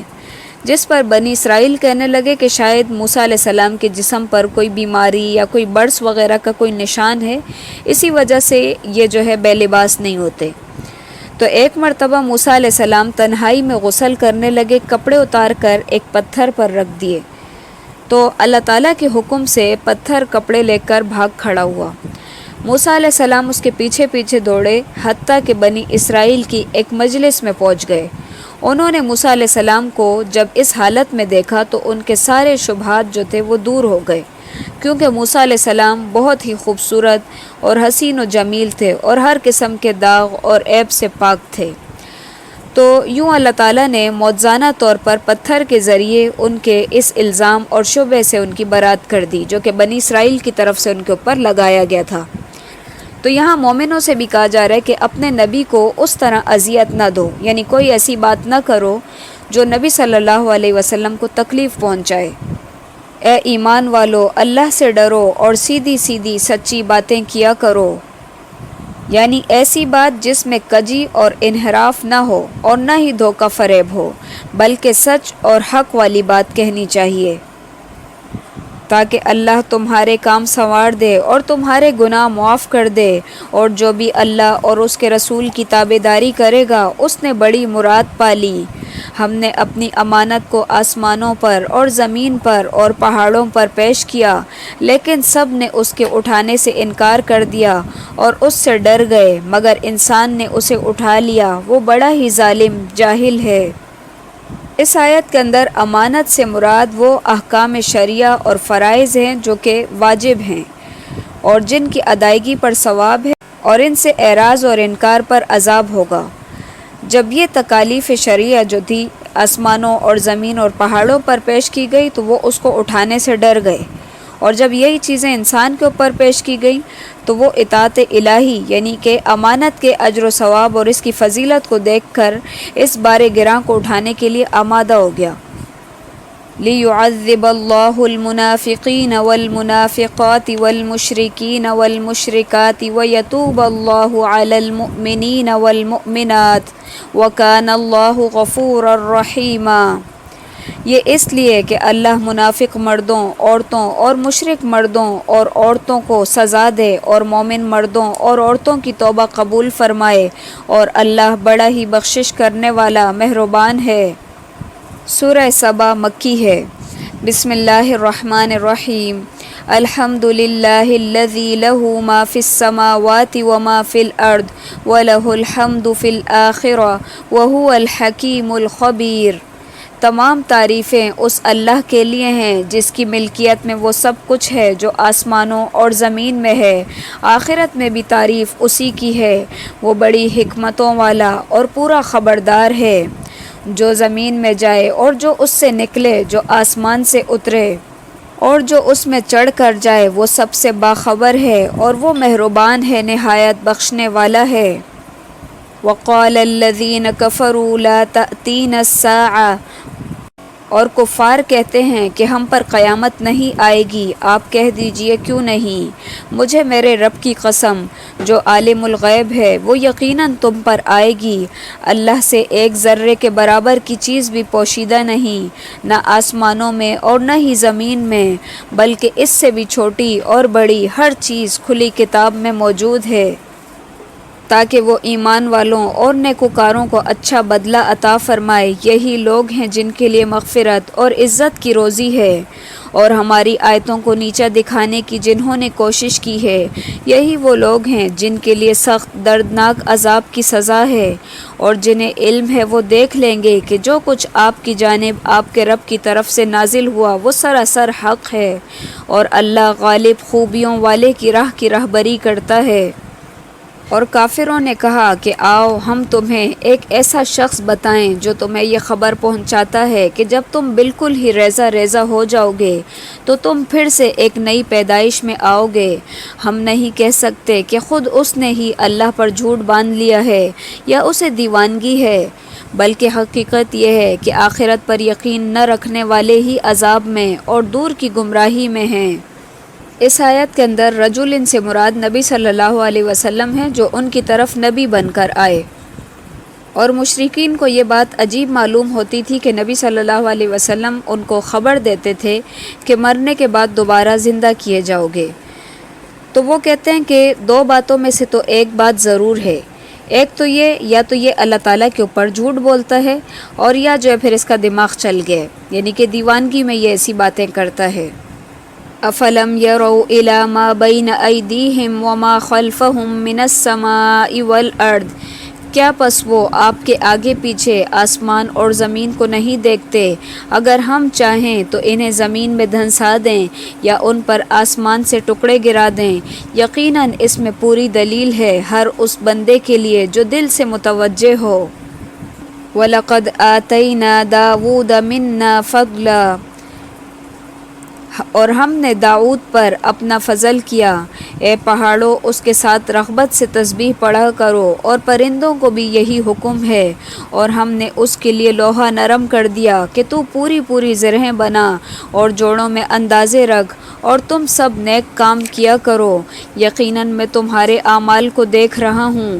جس پر بنی اسرائیل کہنے لگے کہ شاید موسیٰ علیہ السلام کے جسم پر کوئی بیماری یا کوئی برس وغیرہ کا کوئی نشان ہے، اسی وجہ سے یہ جو ہے بے لباس نہیں ہوتے۔ تو ایک مرتبہ موسیٰ علیہ السلام تنہائی میں غسل کرنے لگے، کپڑے اتار کر ایک پتھر پر رکھ دیے تو اللہ تعالیٰ کے حکم سے پتھر کپڑے لے کر بھاگ کھڑا ہوا۔ موسیٰ علیہ السلام اس کے پیچھے پیچھے دوڑے حتیٰ کہ بنی اسرائیل کی ایک مجلس میں پہنچ گئے۔ انہوں نے موسیٰ علیہ السلام کو جب اس حالت میں دیکھا تو ان کے سارے شبہات جو تھے وہ دور ہو گئے، کیونکہ موسیٰ علیہ السلام بہت ہی خوبصورت اور حسین و جمیل تھے اور ہر قسم کے داغ اور عیب سے پاک تھے۔ تو یوں اللہ تعالیٰ نے معجزانہ طور پر پتھر کے ذریعے ان کے اس الزام اور شبہ سے ان کی برات کر دی جو کہ بنی اسرائیل کی طرف سے ان کے اوپر لگایا گیا تھا۔ تو یہاں مومنوں سے بھی کہا جا رہا ہے کہ اپنے نبی کو اس طرح اذیت نہ دو، یعنی کوئی ایسی بات نہ کرو جو نبی صلی اللہ علیہ وسلم کو تکلیف پہنچائے۔ اے ایمان والو، اللہ سے ڈرو اور سیدھی سیدھی سچی باتیں کیا کرو، یعنی ایسی بات جس میں کجی اور انحراف نہ ہو اور نہ ہی دھوکہ فریب ہو، بلکہ سچ اور حق والی بات کہنی چاہیے، تاکہ اللہ تمہارے کام سنوار دے اور تمہارے گناہ معاف کر دے، اور جو بھی اللہ اور اس کے رسول کی تابعداری کرے گا اس نے بڑی مراد پالی۔ ہم نے اپنی امانت کو آسمانوں پر اور زمین پر اور پہاڑوں پر پیش کیا، لیکن سب نے اس کے اٹھانے سے انکار کر دیا اور اس سے ڈر گئے، مگر انسان نے اسے اٹھا لیا، وہ بڑا ہی ظالم جاہل ہے۔ اس آیت کے اندر امانت سے مراد وہ احکام شرعیہ اور فرائض ہیں جو کہ واجب ہیں اور جن کی ادائیگی پر ثواب ہے، اور ان سے اعراض اور انکار پر عذاب ہوگا۔ جب یہ تکالیف شرعیہ جو تھی آسمانوں اور زمین اور پہاڑوں پر پیش کی گئی تو وہ اس کو اٹھانے سے ڈر گئے، اور جب یہی چیزیں انسان کے اوپر پیش کی گئیں تو وہ اطاعت الہی یعنی کہ امانت کے اجر و ثواب اور اس کی فضیلت کو دیکھ کر اس بار گراں کو اٹھانے کے لیے آمادہ ہو گیا۔ لِيُعَذِّبَ اللَّهُ الْمُنَافِقِينَ وَالْمُنَافِقَاتِ وَالْمُشْرِكِينَ وَالْمُشْرِكَاتِ وَيَتُوبَ اللَّهُ عَلَى الْمُؤْمِنِينَ وَالْمُؤْمِنَاتِ وَكَانَ اللَّهُ غَفُورًا رَحِيمًا۔ یہ اس لیے کہ اللہ منافق مردوں، عورتوں اور مشرک مردوں اور عورتوں کو سزا دے اور مومن مردوں اور عورتوں کی توبہ قبول فرمائے، اور اللہ بڑا ہی بخشش کرنے والا مہربان ہے۔ سورہ سبا مکی ہے۔ بسم اللہ الرحمن الرحیم۔ الحمد للہ الذی لہ ما فی السماوات وما فی الارض ولہ الحمد فی الآخرہ وہو الحکیم الخبیر۔ تمام تعریفیں اس اللہ کے لیے ہیں جس کی ملکیت میں وہ سب کچھ ہے جو آسمانوں اور زمین میں ہے، آخرت میں بھی تعریف اسی کی ہے، وہ بڑی حکمتوں والا اور پورا خبردار ہے۔ جو زمین میں جائے اور جو اس سے نکلے، جو آسمان سے اترے، اور جو اس میں چڑھ کر جائے وہ سب سے باخبر ہے اور وہ مہربان ہے، نہایت بخشنے والا ہے۔ وقال الذین کفروا لا تأتینا الساعۃ، اور کفار کہتے ہیں کہ ہم پر قیامت نہیں آئے گی۔ آپ کہہ دیجئے کیوں نہیں، مجھے میرے رب کی قسم جو عالم الغیب ہے، وہ یقیناً تم پر آئے گی۔ اللہ سے ایک ذرے کے برابر کی چیز بھی پوشیدہ نہیں، نہ آسمانوں میں اور نہ ہی زمین میں، بلکہ اس سے بھی چھوٹی اور بڑی ہر چیز کھلی کتاب میں موجود ہے، تاکہ وہ ایمان والوں اور نیکوکاروں کو اچھا بدلہ عطا فرمائے۔ یہی لوگ ہیں جن کے لیے مغفرت اور عزت کی روزی ہے، اور ہماری آیتوں کو نیچا دکھانے کی جنہوں نے کوشش کی ہے، یہی وہ لوگ ہیں جن کے لیے سخت دردناک عذاب کی سزا ہے۔ اور جنہیں علم ہے وہ دیکھ لیں گے کہ جو کچھ آپ کی جانب آپ کے رب کی طرف سے نازل ہوا وہ سراسر حق ہے، اور اللہ غالب خوبیوں والے کی راہ کی رہبری کرتا ہے۔ اور کافروں نے کہا کہ آؤ ہم تمہیں ایک ایسا شخص بتائیں جو تمہیں یہ خبر پہنچاتا ہے کہ جب تم بالکل ہی ریزہ ریزہ ہو جاؤ گے تو تم پھر سے ایک نئی پیدائش میں آؤ گے۔ ہم نہیں کہہ سکتے کہ خود اس نے ہی اللہ پر جھوٹ باندھ لیا ہے یا اسے دیوانگی ہے، بلکہ حقیقت یہ ہے کہ آخرت پر یقین نہ رکھنے والے ہی عذاب میں اور دور کی گمراہی میں ہیں۔ اس آیت کے اندر رجل سے مراد نبی صلی اللہ علیہ وسلم ہیں جو ان کی طرف نبی بن کر آئے، اور مشرکین کو یہ بات عجیب معلوم ہوتی تھی کہ نبی صلی اللہ علیہ وسلم ان کو خبر دیتے تھے کہ مرنے کے بعد دوبارہ زندہ کیے جاؤ گے۔ تو وہ کہتے ہیں کہ دو باتوں میں سے تو ایک بات ضرور ہے، ایک تو یہ یا تو یہ اللہ تعالیٰ کے اوپر جھوٹ بولتا ہے، اور یا جو ہے پھر اس کا دماغ چل گیا، یعنی کہ دیوانگی میں یہ ایسی باتیں کرتا ہے۔ افلم يروا الى ما بين ايديهم وما خلفهم من السماء والارض، کیا پس وہ آپ کے آگے پیچھے آسمان اور زمین کو نہیں دیکھتے؟ اگر ہم چاہیں تو انہیں زمین میں دھنسا دیں یا ان پر آسمان سے ٹکڑے گرا دیں۔ یقیناً اس میں پوری دلیل ہے ہر اس بندے کے لیے جو دل سے متوجہ ہو۔ وَلَقَدْ آتَيْنَا دَاوُودَ مِنَّا فَضْلًا، اور ہم نے داؤد پر اپنا فضل کیا۔ اے پہاڑوں اس کے ساتھ رغبت سے تسبیح پڑھا کرو، اور پرندوں کو بھی یہی حکم ہے۔ اور ہم نے اس کے لیے لوہا نرم کر دیا کہ تو پوری پوری زرہیں بنا اور جوڑوں میں اندازے رکھ، اور تم سب نیک کام کیا کرو، یقیناً میں تمہارے اعمال کو دیکھ رہا ہوں۔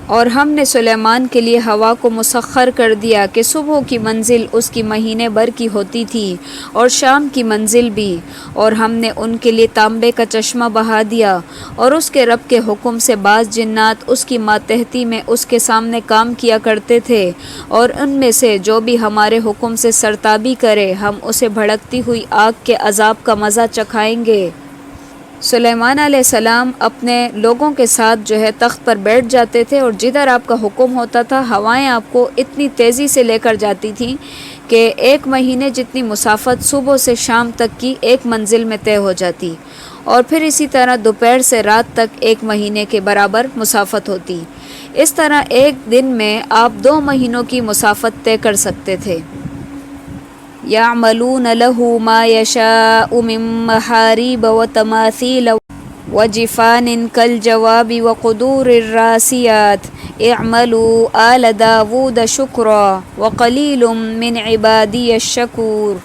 اور ہم نے سلیمان کے لیے ہوا کو مسخر کر دیا کہ صبح کی منزل اس کی مہینے بھر کی ہوتی تھی اور شام کی منزل بھی، اور ہم نے ان کے لیے تانبے کا چشمہ بہا دیا، اور اس کے رب کے حکم سے بعض جنات اس کی ماتحتی میں اس کے سامنے کام کیا کرتے تھے، اور ان میں سے جو بھی ہمارے حکم سے سرتابی کرے ہم اسے بھڑکتی ہوئی آگ کے عذاب کا مزہ چکھائیں گے۔ سلیمان علیہ السلام اپنے لوگوں کے ساتھ جو ہے تخت پر بیٹھ جاتے تھے، اور جدھر آپ کا حکم ہوتا تھا ہوائیں آپ کو اتنی تیزی سے لے کر جاتی تھیں کہ ایک مہینے جتنی مسافت صبح سے شام تک کی ایک منزل میں طے ہو جاتی، اور پھر اسی طرح دوپہر سے رات تک ایک مہینے کے برابر مسافت ہوتی۔ اس طرح ایک دن میں آپ 2 مہینوں کی مسافت طے کر سکتے تھے۔ يَعْمَلُونَ لَهُ مَا يَشَاءُ مِن مَّحَارِيبَ وَتَمَاثِيلَ وَجِفَانٍ كَالْجَوَابِ وَقُدُورِ الرَّاسِيَاتِ اعْمَلُوا آلَ دَاوُودَ شُكْرًا وَقَلِيلٌ مِّنْ عِبَادِيَ الشَّكُورُ۔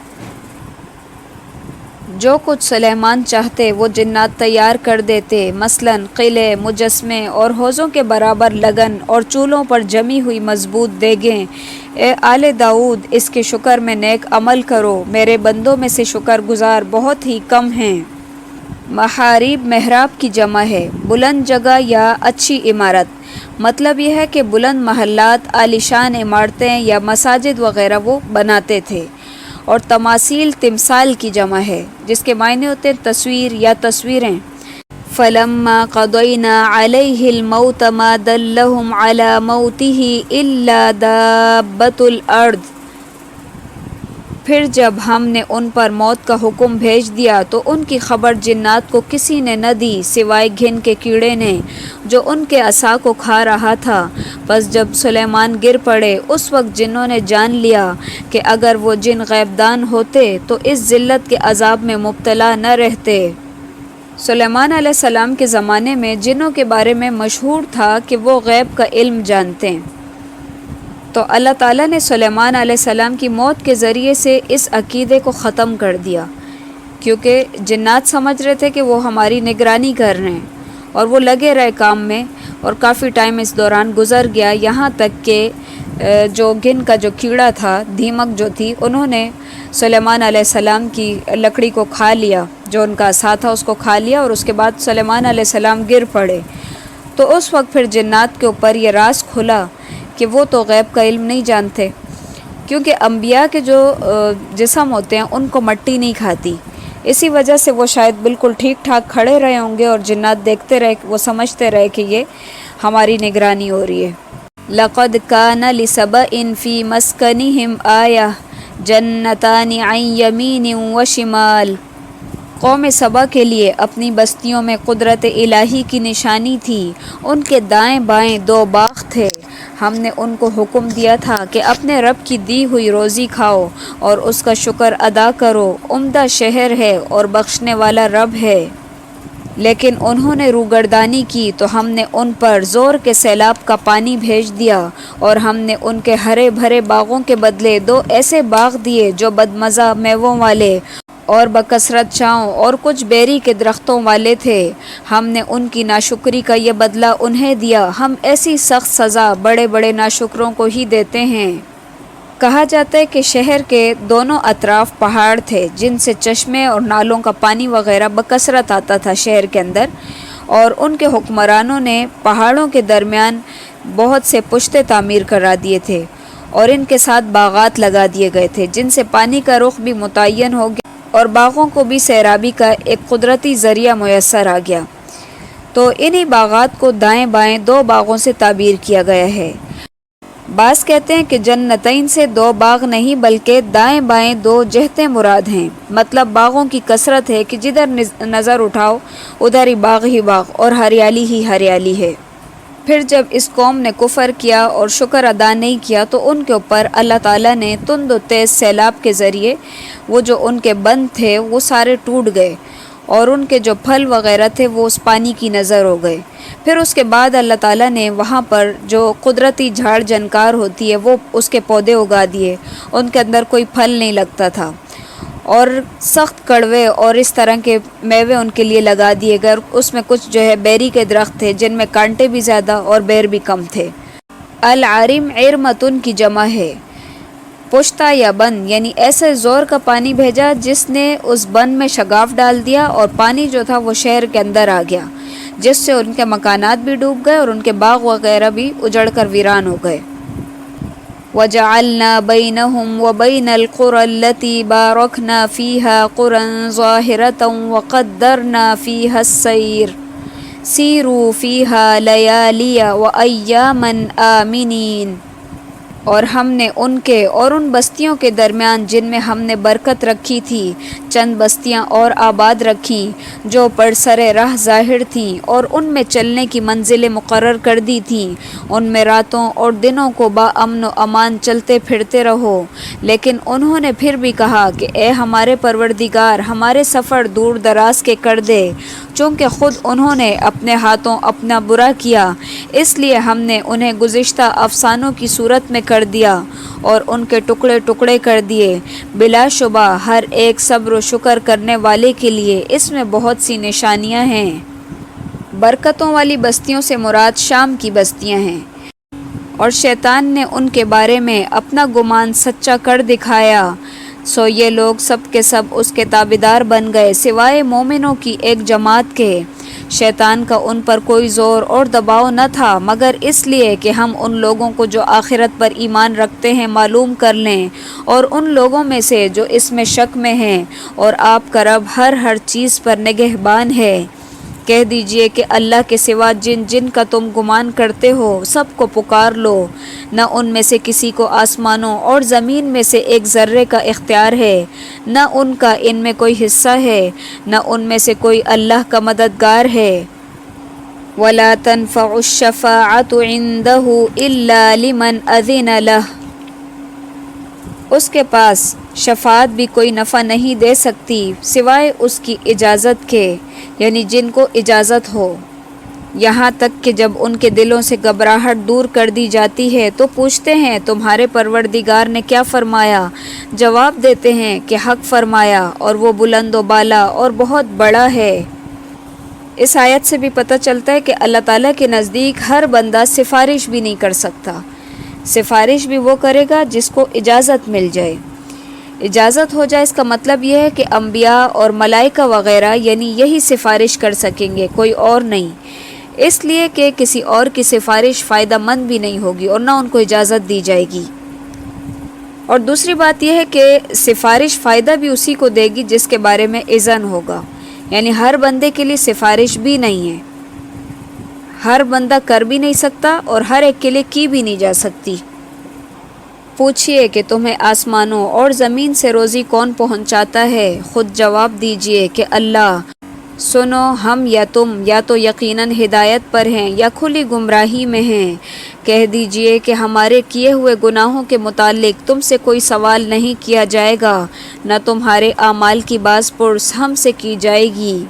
جو کچھ سلیمان چاہتے وہ جنات تیار کر دیتے، مثلاً قلعے، مجسمے اور حوضوں کے برابر لگن اور چولہوں پر جمی ہوئی مضبوط دیگیں۔ اے آل داؤد، اس کے شکر میں نیک عمل کرو، میرے بندوں میں سے شکر گزار بہت ہی کم ہیں۔ محاریب محراب کی جمع ہے، بلند جگہ یا اچھی عمارت۔ مطلب یہ ہے کہ بلند محلات، عالیشان عمارتیں یا مساجد وغیرہ وہ بناتے تھے۔ اور تماثیل تمثال کی جمع ہے، جس کے معنی ہوتے ہیں تصویر یا تصویریں۔ فَلَمَّا قَضَيْنَا عَلَيْهِ الْمَوْتَ مَا دَلَّهُمْ عَلَى مَوْتِهِ إِلَّا دَابَّةُ الْأَرْضِ، پھر جب ہم نے ان پر موت کا حکم بھیج دیا تو ان کی خبر جنات کو کسی نے نہ دی سوائے گھن کے کیڑے نے جو ان کے عصا کو کھا رہا تھا۔ پس جب سلیمان گر پڑے اس وقت جنوں نے جان لیا کہ اگر وہ جن غیب دان ہوتے تو اس ذلت کے عذاب میں مبتلا نہ رہتے۔ سلیمان علیہ السلام کے زمانے میں جنوں کے بارے میں مشہور تھا کہ وہ غیب کا علم جانتے ہیں، تو اللہ تعالیٰ نے سلیمان علیہ السلام کی موت کے ذریعے سے اس عقیدے کو ختم کر دیا، کیونکہ جنات سمجھ رہے تھے کہ وہ ہماری نگرانی کر رہے ہیں، اور وہ لگے رہے کام میں، اور کافی ٹائم اس دوران گزر گیا، یہاں تک کہ جو گن کا جو کیڑا تھا، دیمک جو تھی، انہوں نے سلیمان علیہ السلام کی لکڑی کو کھا لیا، جو ان کا عصا تھا اس کو کھا لیا، اور اس کے بعد سلیمان علیہ السلام گر پڑے۔ تو اس وقت پھر جنات کے اوپر یہ راز کھلا کہ وہ تو غیب کا علم نہیں جانتے، کیونکہ انبیاء کے جو جسم ہوتے ہیں ان کو مٹی نہیں کھاتی، اسی وجہ سے وہ شاید بالکل ٹھیک ٹھاک کھڑے رہے ہوں گے، اور جنات دیکھتے رہے، وہ سمجھتے رہے کہ یہ ہماری نگرانی ہو رہی ہے۔ لَقَدْ كَانَ لِسَبَإٍ فِي مَسْكَنِهِمْ آيَةٌ جَنَّتَانِ عَنْ يَمِينٍ وَشِمَالٍ۔ قوم سبا کے لیے اپنی بستیوں میں قدرت الہی کی نشانی تھی، ان کے دائیں بائیں دو باغ تھے، ہم نے ان کو حکم دیا تھا کہ اپنے رب کی دی ہوئی روزی کھاؤ اور اس کا شکر ادا کرو، عمدہ شہر ہے اور بخشنے والا رب ہے۔ لیکن انہوں نے روگردانی کی تو ہم نے ان پر زور کے سیلاب کا پانی بھیج دیا، اور ہم نے ان کے ہرے بھرے باغوں کے بدلے دو ایسے باغ دیے جو بدمزہ میووں والے اور بکثرت چھاؤں اور کچھ بیری کے درختوں والے تھے، ہم نے ان کی ناشکری کا یہ بدلہ انہیں دیا، ہم ایسی سخت سزا بڑے بڑے ناشکروں کو ہی دیتے ہیں۔ کہا جاتا ہے کہ شہر کے دونوں اطراف پہاڑ تھے جن سے چشمے اور نالوں کا پانی وغیرہ بکثرت آتا تھا شہر کے اندر، اور ان کے حکمرانوں نے پہاڑوں کے درمیان بہت سے پشتے تعمیر کرا دیے تھے، اور ان کے ساتھ باغات لگا دیے گئے تھے جن سے پانی کا رخ بھی متعین ہو گیا اور باغوں کو بھی سیرابی کا ایک قدرتی ذریعہ میسر آ گیا۔ تو انہی باغات کو دائیں بائیں دو باغوں سے تعبیر کیا گیا ہے۔ بعض کہتے ہیں کہ جنتین سے دو باغ نہیں بلکہ دائیں بائیں دو جہتیں مراد ہیں، مطلب باغوں کی کثرت ہے کہ جدھر نظر اٹھاؤ ادھر ہی باغ اور ہریالی ہی ہریالی ہے۔ پھر جب اس قوم نے کفر کیا اور شکر ادا نہیں کیا تو ان کے اوپر اللہ تعالیٰ نے تند و تیز سیلاب کے ذریعے وہ جو ان کے بند تھے وہ سارے ٹوٹ گئے، اور ان کے جو پھل وغیرہ تھے وہ اس پانی کی نظر ہو گئے۔ پھر اس کے بعد اللہ تعالیٰ نے وہاں پر جو قدرتی جھاڑ جنکار ہوتی ہے وہ اس کے پودے اگا دیے، ان کے اندر کوئی پھل نہیں لگتا تھا، اور سخت کڑوے اور اس طرح کے میوے ان کے لیے لگا دیے گئے، اس میں کچھ جو ہے بیری کے درخت تھے جن میں کانٹے بھی زیادہ اور بیر بھی کم تھے۔ العارم عرمتن کی جمع ہے، پشتا یا بند، یعنی ایسے زور کا پانی بھیجا جس نے اس بند میں شگاف ڈال دیا، اور پانی جو تھا وہ شہر کے اندر آ گیا، جس سے ان کے مکانات بھی ڈوب گئے اور ان کے باغ وغیرہ بھی اجڑ کر ویران ہو گئے۔ وَجَعَلْنَا بَيْنَهُمْ وَبَيْنَ الْقُرَى الَّتِي بَارَكْنَا فِيهَا قُرًى ظَاهِرَةً وَقَدَّرْنَا فِيهَا السَّيْرَ سِيرُوا فِيهَا لَيَالِيَ وَأَيَّامًا آمِنِينَ۔ اور ہم نے ان کے اور ان بستیوں کے درمیان جن میں ہم نے برکت رکھی تھی چند بستیاں اور آباد رکھیں جو پر سر راہ ظاہر تھیں، اور ان میں چلنے کی منزلیں مقرر کر دی تھیں، ان میں راتوں اور دنوں کو با امن و امان چلتے پھرتے رہو۔ لیکن انہوں نے پھر بھی کہا کہ اے ہمارے پروردگار، ہمارے سفر دور دراز کے کر دے، چونکہ خود انہوں نے اپنے ہاتھوں اپنا برا کیا، اس لیے ہم نے انہیں گزشتہ افسانوں کی صورت میں کر دیا اور ان کے ٹکڑے ٹکڑے کر دیے۔ بلا شبہ ہر ایک صبر و شکر کرنے والے کے لیے اس میں بہت سی نشانیاں ہیں۔ برکتوں والی بستیوں سے مراد شام کی بستیاں ہیں، اور شیطان نے ان کے بارے میں اپنا گمان سچا کر دکھایا، سو یہ لوگ سب کے سب اس کے تابعدار بن گئے سوائے مومنوں کی ایک جماعت کے۔ شیطان کا ان پر کوئی زور اور دباؤ نہ تھا مگر اس لیے کہ ہم ان لوگوں کو جو آخرت پر ایمان رکھتے ہیں معلوم کر لیں، اور ان لوگوں میں سے جو اس میں شک میں ہیں، اور آپ کا رب ہر چیز پر نگہبان ہے۔ کہہ دیجئے کہ اللہ کے سوا جن جن کا تم گمان کرتے ہو سب کو پکار لو، نہ ان میں سے کسی کو آسمانوں اور زمین میں سے ایک ذرے کا اختیار ہے، نہ ان کا ان میں کوئی حصہ ہے، نہ ان میں سے کوئی اللہ کا مددگار ہے۔ وَلَا تَنفَعُ الشَّفَاعَةُ عِندَهُ إِلَّا لِمَنْ أَذِنَ لَهُ، اس کے پاس شفاعت بھی کوئی نفع نہیں دے سکتی سوائے اس کی اجازت کے، یعنی جن کو اجازت ہو۔ یہاں تک کہ جب ان کے دلوں سے گھبراہٹ دور کر دی جاتی ہے تو پوچھتے ہیں تمہارے پروردگار نے کیا فرمایا؟ جواب دیتے ہیں کہ حق فرمایا اور وہ بلند و بالا اور بہت بڑا ہے۔ اس آیت سے بھی پتہ چلتا ہے کہ اللہ تعالیٰ کے نزدیک ہر بندہ سفارش بھی نہیں کر سکتا، سفارش بھی وہ کرے گا جس کو اجازت مل جائے۔ اجازت ہو جائے اس کا مطلب یہ ہے کہ انبیاء اور ملائکہ وغیرہ یعنی یہی سفارش کر سکیں گے، کوئی اور نہیں، اس لیے کہ کسی اور کی سفارش فائدہ مند بھی نہیں ہوگی اور نہ ان کو اجازت دی جائے گی۔ اور دوسری بات یہ ہے کہ سفارش فائدہ بھی اسی کو دے گی جس کے بارے میں اذن ہوگا، یعنی ہر بندے کے لیے سفارش بھی نہیں ہے، ہر بندہ کر بھی نہیں سکتا اور ہر ایک کے لیے کی بھی نہیں جا سکتی۔ پوچھئے کہ تمہیں آسمانوں اور زمین سے روزی کون پہنچاتا ہے؟ خود جواب دیجئے کہ اللہ۔ سنو، ہم یا تم یا تو یقیناً ہدایت پر ہیں یا کھلی گمراہی میں ہیں۔ کہہ دیجئے کہ ہمارے کیے ہوئے گناہوں کے متعلق تم سے کوئی سوال نہیں کیا جائے گا، نہ تمہارے اعمال کی باز پرس ہم سے کی جائے گی۔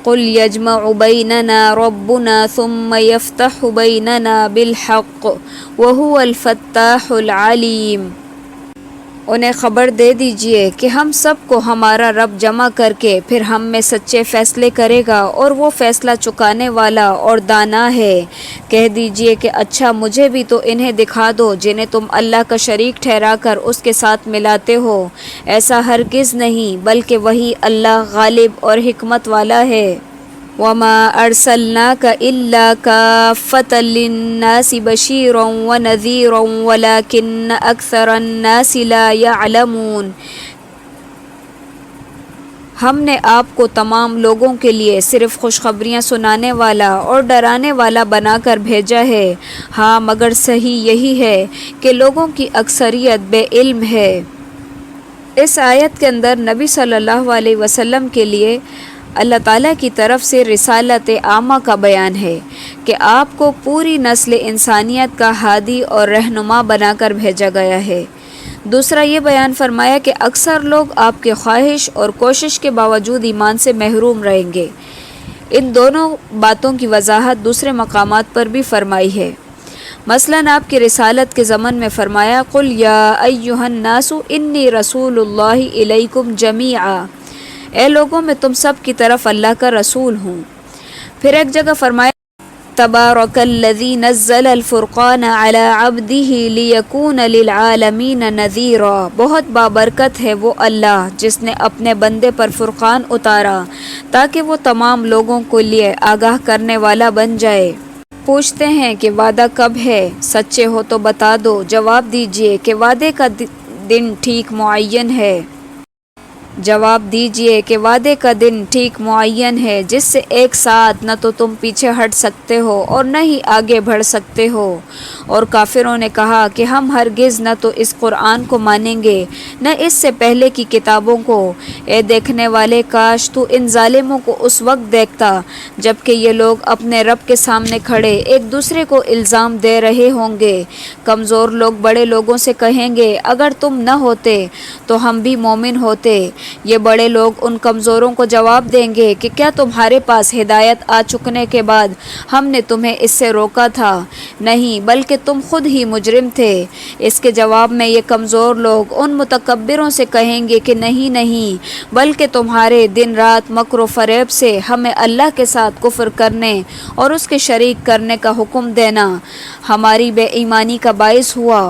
قُلْ يَجْمَعُ بَيْنَنَا رَبُّنَا ثُمَّ يَفْتَحُ بَيْنَنَا بِالْحَقِّ وَهُوَ الْفَتَّاحُ الْعَلِيمُ۔ انہیں خبر دے دیجئے کہ ہم سب کو ہمارا رب جمع کر کے پھر ہم میں سچے فیصلے کرے گا اور وہ فیصلہ چکانے والا اور دانا ہے۔ کہہ دیجئے کہ اچھا مجھے بھی تو انہیں دکھا دو جنہیں تم اللہ کا شریک ٹھہرا کر اس کے ساتھ ملاتے ہو، ایسا ہرگز نہیں، بلکہ وہی اللہ غالب اور حکمت والا ہے۔ وَمَا أَرْسَلْنَاكَ إِلَّا كَافَّةً لِلنَّاسِ بَشِيرًا وَنَذِيرًا وَلَكِنَّ أَكْثَرَ النَّاسِ لَا يَعْلَمُونَ۔ ہم نے آپ کو تمام لوگوں کے لیے صرف خوشخبریاں سنانے والا اور ڈرانے والا بنا کر بھیجا ہے، ہاں مگر صحیح یہی ہے کہ لوگوں کی اکثریت بے علم ہے۔ اس آیت کے اندر نبی صلی اللہ علیہ وسلم کے لیے اللہ تعالیٰ کی طرف سے رسالت عامہ کا بیان ہے کہ آپ کو پوری نسل انسانیت کا ہادی اور رہنما بنا کر بھیجا گیا ہے۔ دوسرا یہ بیان فرمایا کہ اکثر لوگ آپ کے خواہش اور کوشش کے باوجود ایمان سے محروم رہیں گے۔ ان دونوں باتوں کی وضاحت دوسرے مقامات پر بھی فرمائی ہے۔ مثلاً آپ کی رسالت کے ضمن میں فرمایا قُلْ يَا أَيُّهَا النَّاسُ إِنِّي رَسُولُ اللَّهِ إِلَيْكُمْ جَمِيعًا، اے لوگوں میں تم سب کی طرف اللہ کا رسول ہوں۔ پھر ایک جگہ فرمایا تبارک الذی نزل الفرقان علی عبدہ لیکون للعالمین نذیرا، بہت بابرکت ہے وہ اللہ جس نے اپنے بندے پر فرقان اتارا تاکہ وہ تمام لوگوں کے لیے آگاہ کرنے والا بن جائے۔ پوچھتے ہیں کہ وعدہ کب ہے؟ سچے ہو تو بتا دو، جواب دیجئے کہ وعدے کا دن ٹھیک معین ہے۔ جواب دیجئے کہ وعدے کا دن ٹھیک معین ہے جس سے ایک ساتھ نہ تو تم پیچھے ہٹ سکتے ہو اور نہ ہی آگے بڑھ سکتے ہو۔ اور کافروں نے کہا کہ ہم ہرگز نہ تو اس قرآن کو مانیں گے نہ اس سے پہلے کی کتابوں کو۔ اے دیکھنے والے، کاش تو ان ظالموں کو اس وقت دیکھتا جب کہ یہ لوگ اپنے رب کے سامنے کھڑے ایک دوسرے کو الزام دے رہے ہوں گے۔ کمزور لوگ بڑے لوگوں سے کہیں گے اگر تم نہ ہوتے تو ہم بھی مومن ہوتے۔ یہ بڑے لوگ ان کمزوروں کو جواب دیں گے کہ کیا تمہارے پاس ہدایت آ چکنے کے بعد ہم نے تمہیں اس سے روکا تھا؟ نہیں، بلکہ تم خود ہی مجرم تھے۔ اس کے جواب میں یہ کمزور لوگ ان متکبروں سے کہیں گے کہ نہیں نہیں، بلکہ تمہارے دن رات مکر و فریب سے ہمیں اللہ کے ساتھ کفر کرنے اور اس کے شریک کرنے کا حکم دینا ہماری بے ایمانی کا باعث ہوا،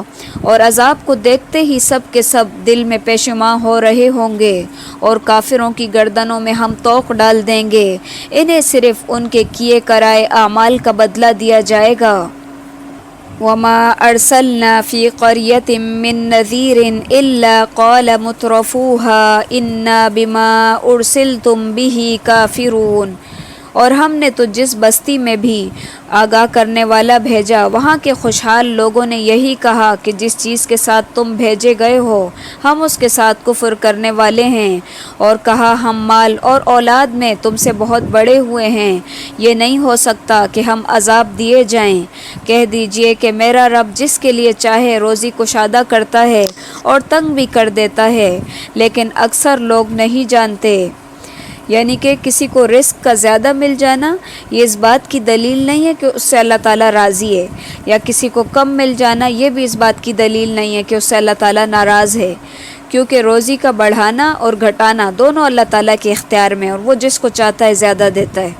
اور عذاب کو دیکھتے ہی سب کے سب دل میں پیشیماں ہو رہے ہوں گے، اور کافروں کی گردنوں میں ہم توق ڈال دیں گے، انہیں صرف ان کے کیے کرائے اعمال کا بدلہ دیا جائے گا۔ وَمَا أَرْسَلْنَا فِي قَرْيَةٍ مِّن نَّذِيرٍ إِلَّا قَالَ مُتْرَفُوهَا إِنَّا بِمَا أُرْسِلْتُم بِهِ كَافِرُونَ۔ اور ہم نے تو جس بستی میں بھی آگاہ کرنے والا بھیجا وہاں کے خوشحال لوگوں نے یہی کہا کہ جس چیز کے ساتھ تم بھیجے گئے ہو ہم اس کے ساتھ کفر کرنے والے ہیں، اور کہا ہم مال اور اولاد میں تم سے بہت بڑے ہوئے ہیں، یہ نہیں ہو سکتا کہ ہم عذاب دیے جائیں۔ کہہ دیجئے کہ میرا رب جس کے لیے چاہے روزی کشادہ کرتا ہے اور تنگ بھی کر دیتا ہے، لیکن اکثر لوگ نہیں جانتے۔ یعنی کہ کسی کو رزق کا زیادہ مل جانا یہ اس بات کی دلیل نہیں ہے کہ اس سے اللہ تعالیٰ راضی ہے، یا کسی کو کم مل جانا یہ بھی اس بات کی دلیل نہیں ہے کہ اس سے اللہ تعالیٰ ناراض ہے، کیونکہ روزی کا بڑھانا اور گھٹانا دونوں اللہ تعالیٰ کے اختیار میں، اور وہ جس کو چاہتا ہے زیادہ دیتا ہے۔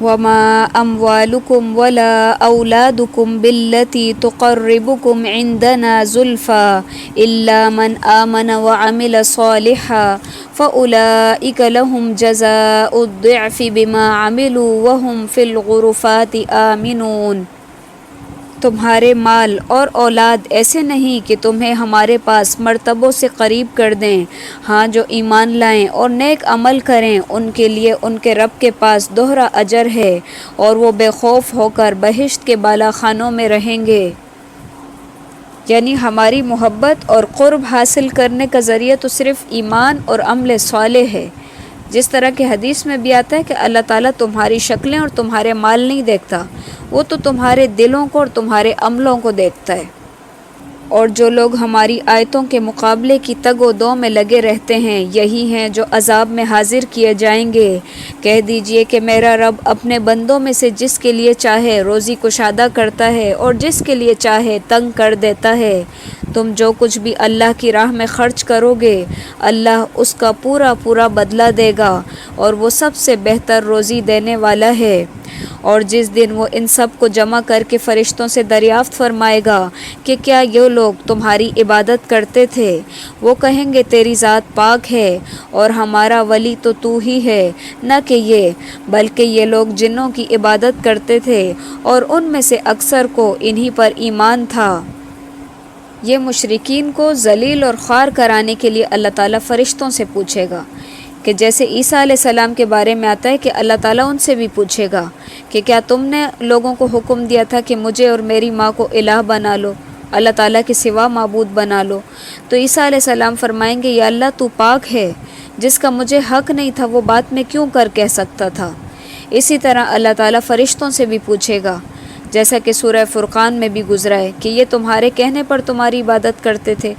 وَمَا أَمْوَالُكُمْ وَلَا أَوْلَادُكُمْ بِالَّتِي تُقَرِّبُكُمْ عِنْدَنَا زُلْفَىٰ إِلَّا مَنْ آمَنَ وَعَمِلَ صَالِحًا فَأُولَٰئِكَ لَهُمْ جَزَاءُ الضِّعْفِ بِمَا عَمِلُوا وَهُمْ فِي الْغُرُفَاتِ آمِنُونَ۔ تمہارے مال اور اولاد ایسے نہیں کہ تمہیں ہمارے پاس مرتبوں سے قریب کر دیں، ہاں جو ایمان لائیں اور نیک عمل کریں ان کے لیے ان کے رب کے پاس دوہرا اجر ہے، اور وہ بے خوف ہو کر بہشت کے بالا خانوں میں رہیں گے۔ یعنی ہماری محبت اور قرب حاصل کرنے کا ذریعہ تو صرف ایمان اور عمل صالح ہے، جس طرح کہ حدیث میں بھی آتا ہے کہ اللہ تعالیٰ تمہاری شکلیں اور تمہارے مال نہیں دیکھتا، وہ تو تمہارے دلوں کو اور تمہارے عملوں کو دیکھتا ہے۔ اور جو لوگ ہماری آیتوں کے مقابلے کی تگ و دو میں لگے رہتے ہیں یہی ہیں جو عذاب میں حاضر کیے جائیں گے۔ کہہ دیجئے کہ میرا رب اپنے بندوں میں سے جس کے لیے چاہے روزی کشادہ کرتا ہے اور جس کے لیے چاہے تنگ کر دیتا ہے۔ تم جو کچھ بھی اللہ کی راہ میں خرچ کرو گے اللہ اس کا پورا پورا بدلہ دے گا، اور وہ سب سے بہتر روزی دینے والا ہے۔ اور جس دن وہ ان سب کو جمع کر کے فرشتوں سے دریافت فرمائے گا کہ کیا یہ لوگ تمہاری عبادت کرتے تھے، وہ کہیں گے تیری ذات پاک ہے اور ہمارا ولی تو ہی ہے، نہ کہ یہ، بلکہ یہ لوگ جنوں کی عبادت کرتے تھے اور ان میں سے اکثر کو انہی پر ایمان تھا۔ یہ مشرکین کو ذلیل اور خوار کرانے کے لیے اللہ تعالیٰ فرشتوں سے پوچھے گا، کہ جیسے عیسیٰ علیہ السلام کے بارے میں آتا ہے کہ اللہ تعالیٰ ان سے بھی پوچھے گا کہ کیا تم نے لوگوں کو حکم دیا تھا کہ مجھے اور میری ماں کو الہ بنا لو، اللہ تعالیٰ کے سوا معبود بنا لو؟ تو عیسیٰ علیہ السلام فرمائیں گے یا اللہ تو پاک ہے، جس کا مجھے حق نہیں تھا وہ بات میں کیوں کر کہہ سکتا تھا۔ اسی طرح اللہ تعالیٰ فرشتوں سے بھی پوچھے گا، جیسا کہ سورہ فرقان میں بھی گزرا ہے کہ یہ تمہارے کہنے پر تمہاری عبادت کرتے تھے۔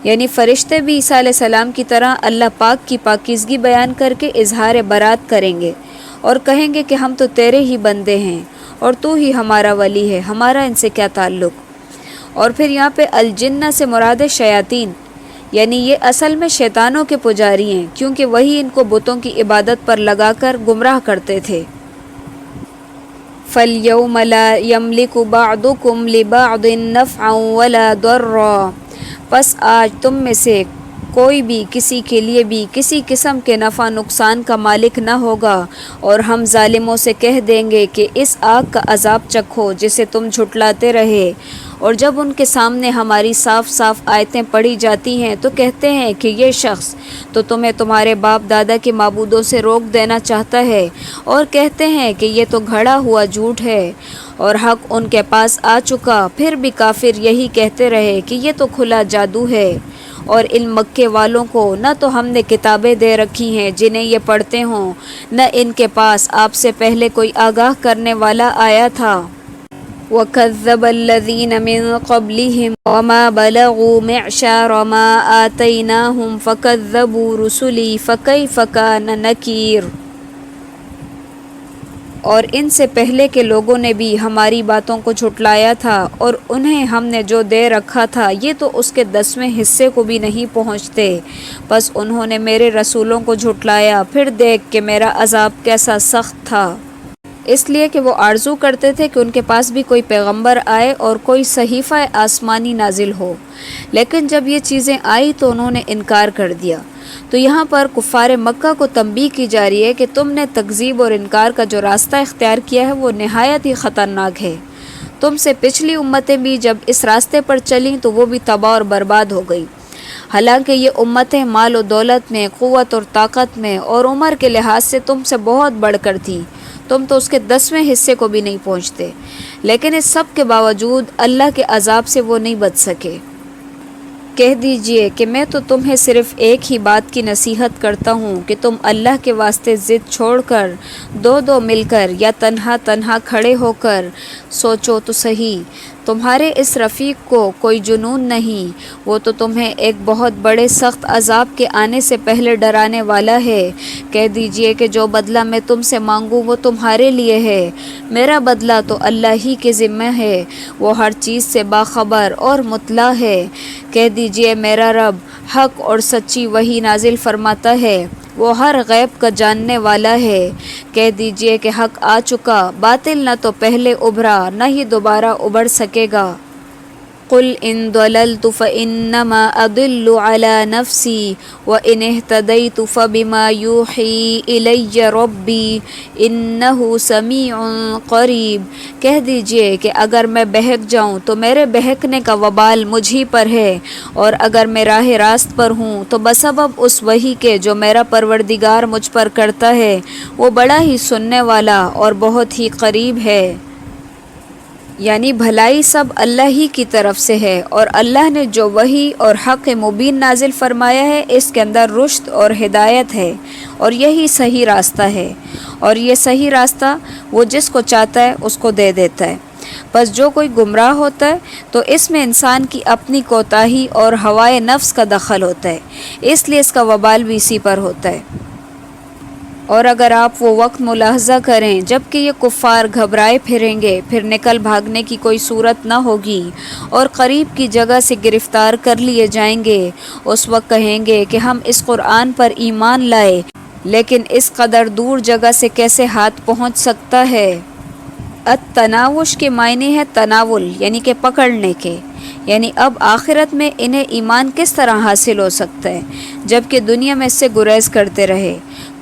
یعنی فرشتے بھی عیسیٰ علیہ السلام کی طرح اللہ پاک کی پاکیزگی بیان کر کے اظہار برات کریں گے اور کہیں گے کہ ہم تو تیرے ہی بندے ہیں اور تو ہی ہمارا ولی ہے، ہمارا ان سے کیا تعلق۔ اور پھر یہاں پہ الجنہ سے مراد شیاطین، یعنی یہ اصل میں شیطانوں کے پجاری ہیں، کیونکہ وہی ان کو بتوں کی عبادت پر لگا کر گمراہ کرتے تھے۔ فَالْيَوْمَ لَا يَمْلِكُ بَعْضُكُمْ لِبَعْضٍ نَفْعًا وَلَا ضَرًّا، پس آج تم میں سے کوئی بھی کسی کے لیے بھی کسی قسم کے نفع نقصان کا مالک نہ ہوگا، اور ہم ظالموں سے کہہ دیں گے کہ اس آگ کا عذاب چکھو جسے تم جھٹلاتے رہے۔ اور جب ان کے سامنے ہماری صاف صاف آیتیں پڑھی جاتی ہیں تو کہتے ہیں کہ یہ شخص تو تمہیں تمہارے باپ دادا کے معبودوں سے روک دینا چاہتا ہے، اور کہتے ہیں کہ یہ تو گھڑا ہوا جھوٹ ہے اور حق ان کے پاس آ چکا، پھر بھی کافر یہی کہتے رہے کہ یہ تو کھلا جادو ہے۔ اور ان مکے والوں کو نہ تو ہم نے کتابیں دے رکھی ہیں جنہیں یہ پڑھتے ہوں، نہ ان کے پاس آپ سے پہلے کوئی آگاہ کرنے والا آیا تھا۔ وَكَذَّبَ الَّذِينَ مِن قَبْلِهِمْ وَمَا بَلَغُوا مِعْشَارَ مَا آتَيْنَاهُمْ فَكَذَّبُوا رُسُلِي فَكَيْفَ كَانَ نَكِيرِ۔ اور ان سے پہلے کے لوگوں نے بھی ہماری باتوں کو جھٹلایا تھا، اور انہیں ہم نے جو دے رکھا تھا یہ تو اس کے 10ویں حصے کو بھی نہیں پہنچتے، بس انہوں نے میرے رسولوں کو جھٹلایا، پھر دیکھ کہ میرا عذاب کیسا سخت تھا۔ اس لیے کہ وہ آرزو کرتے تھے کہ ان کے پاس بھی کوئی پیغمبر آئے اور کوئی صحیفہ آسمانی نازل ہو، لیکن جب یہ چیزیں آئی تو انہوں نے انکار کر دیا۔ تو یہاں پر کفار مکہ کو تنبیہ کی جا رہی ہے کہ تم نے تکذیب اور انکار کا جو راستہ اختیار کیا ہے وہ نہایت ہی خطرناک ہے۔ تم سے پچھلی امتیں بھی جب اس راستے پر چلیں تو وہ بھی تباہ اور برباد ہو گئی۔ حالانکہ یہ امتیں مال و دولت میں، قوت اور طاقت میں اور عمر کے لحاظ سے تم سے بہت بڑھ کر تھیں، تم تو اس کے 10ویں حصے کو بھی نہیں پہنچتے، لیکن اس سب کے باوجود اللہ کے عذاب سے وہ نہیں بچ سکے۔ کہہ دیجئے کہ میں تو تمہیں صرف ایک ہی بات کی نصیحت کرتا ہوں کہ تم اللہ کے واسطے ضد چھوڑ کر دو دو مل کر یا تنہا تنہا کھڑے ہو کر سوچو تو صحیح، تمہارے اس رفیق کو کوئی جنون نہیں، وہ تو تمہیں ایک بہت بڑے سخت عذاب کے آنے سے پہلے ڈرانے والا ہے۔ کہہ دیجئے کہ جو بدلہ میں تم سے مانگوں وہ تمہارے لیے ہے، میرا بدلہ تو اللہ ہی کے ذمہ ہے، وہ ہر چیز سے باخبر اور مطلع ہے۔ کہہ دیجئے میرا رب حق اور سچی وحی نازل فرماتا ہے، وہ ہر غیب کا جاننے والا ہے۔ کہہ دیجئے کہ حق آ چکا، باطل نہ تو پہلے ابھرا نہ ہی دوبارہ ابھر سکے گا۔ قل ان ضللت فانما اضل على نفسي وان اهتديت فبما يوحي الي ربي انه سميع قریب۔ کہہ دیجئے کہ اگر میں بہک جاؤں تو میرے بہکنے کا وبال مجھ ہی پر ہے، اور اگر میں راہ راست پر ہوں تو بسبب اس وحی کے جو میرا پروردگار مجھ پر کرتا ہے، وہ بڑا ہی سننے والا اور بہت ہی قریب ہے۔ یعنی بھلائی سب اللہ ہی کی طرف سے ہے، اور اللہ نے جو وحی اور حق مبین نازل فرمایا ہے اس کے اندر رشد اور ہدایت ہے، اور یہی صحیح راستہ ہے، اور یہ صحیح راستہ وہ جس کو چاہتا ہے اس کو دے دیتا ہے۔ بس جو کوئی گمراہ ہوتا ہے تو اس میں انسان کی اپنی کوتاہی اور ہوائے نفس کا دخل ہوتا ہے، اس لیے اس کا وبال بھی اسی پر ہوتا ہے۔ اور اگر آپ وہ وقت ملاحظہ کریں جب کہ یہ کفار گھبرائے پھریں گے، پھر نکل بھاگنے کی کوئی صورت نہ ہوگی اور قریب کی جگہ سے گرفتار کر لیے جائیں گے، اس وقت کہیں گے کہ ہم اس قرآن پر ایمان لائے، لیکن اس قدر دور جگہ سے کیسے ہاتھ پہنچ سکتا ہے؟ التناوش کے معنی ہے تناول، یعنی کہ پکڑنے کے، یعنی اب آخرت میں انہیں ایمان کس طرح حاصل ہو سکتا ہے جبکہ دنیا میں اس سے گریز کرتے رہے۔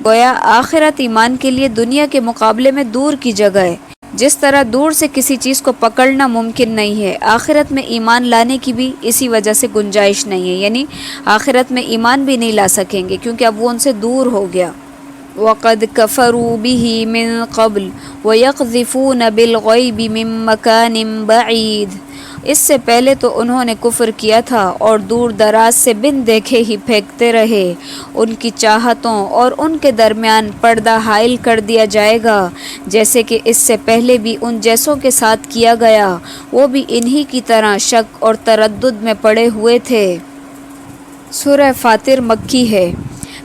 گویا آخرت ایمان کے لیے دنیا کے مقابلے میں دور کی جگہ ہے، جس طرح دور سے کسی چیز کو پکڑنا ممکن نہیں ہے، آخرت میں ایمان لانے کی بھی اسی وجہ سے گنجائش نہیں ہے، یعنی آخرت میں ایمان بھی نہیں لا سکیں گے کیونکہ اب وہ ان سے دور ہو گیا۔ وَقَدْ كَفَرُوا بِهِ مِن قَبْلُ وَيَقْذِفُونَ بِالْغَيْبِ مِن مَّكَانٍ بَعِيدٍ۔ اس سے پہلے تو انہوں نے کفر کیا تھا اور دور دراز سے بن دیکھے ہی پھینکتے رہے، ان کی چاہتوں اور ان کے درمیان پردہ حائل کر دیا جائے گا، جیسے کہ اس سے پہلے بھی ان جیسوں کے ساتھ کیا گیا، وہ بھی انہی کی طرح شک اور تردد میں پڑے ہوئے تھے۔ سورہ فاطر مکی ہے۔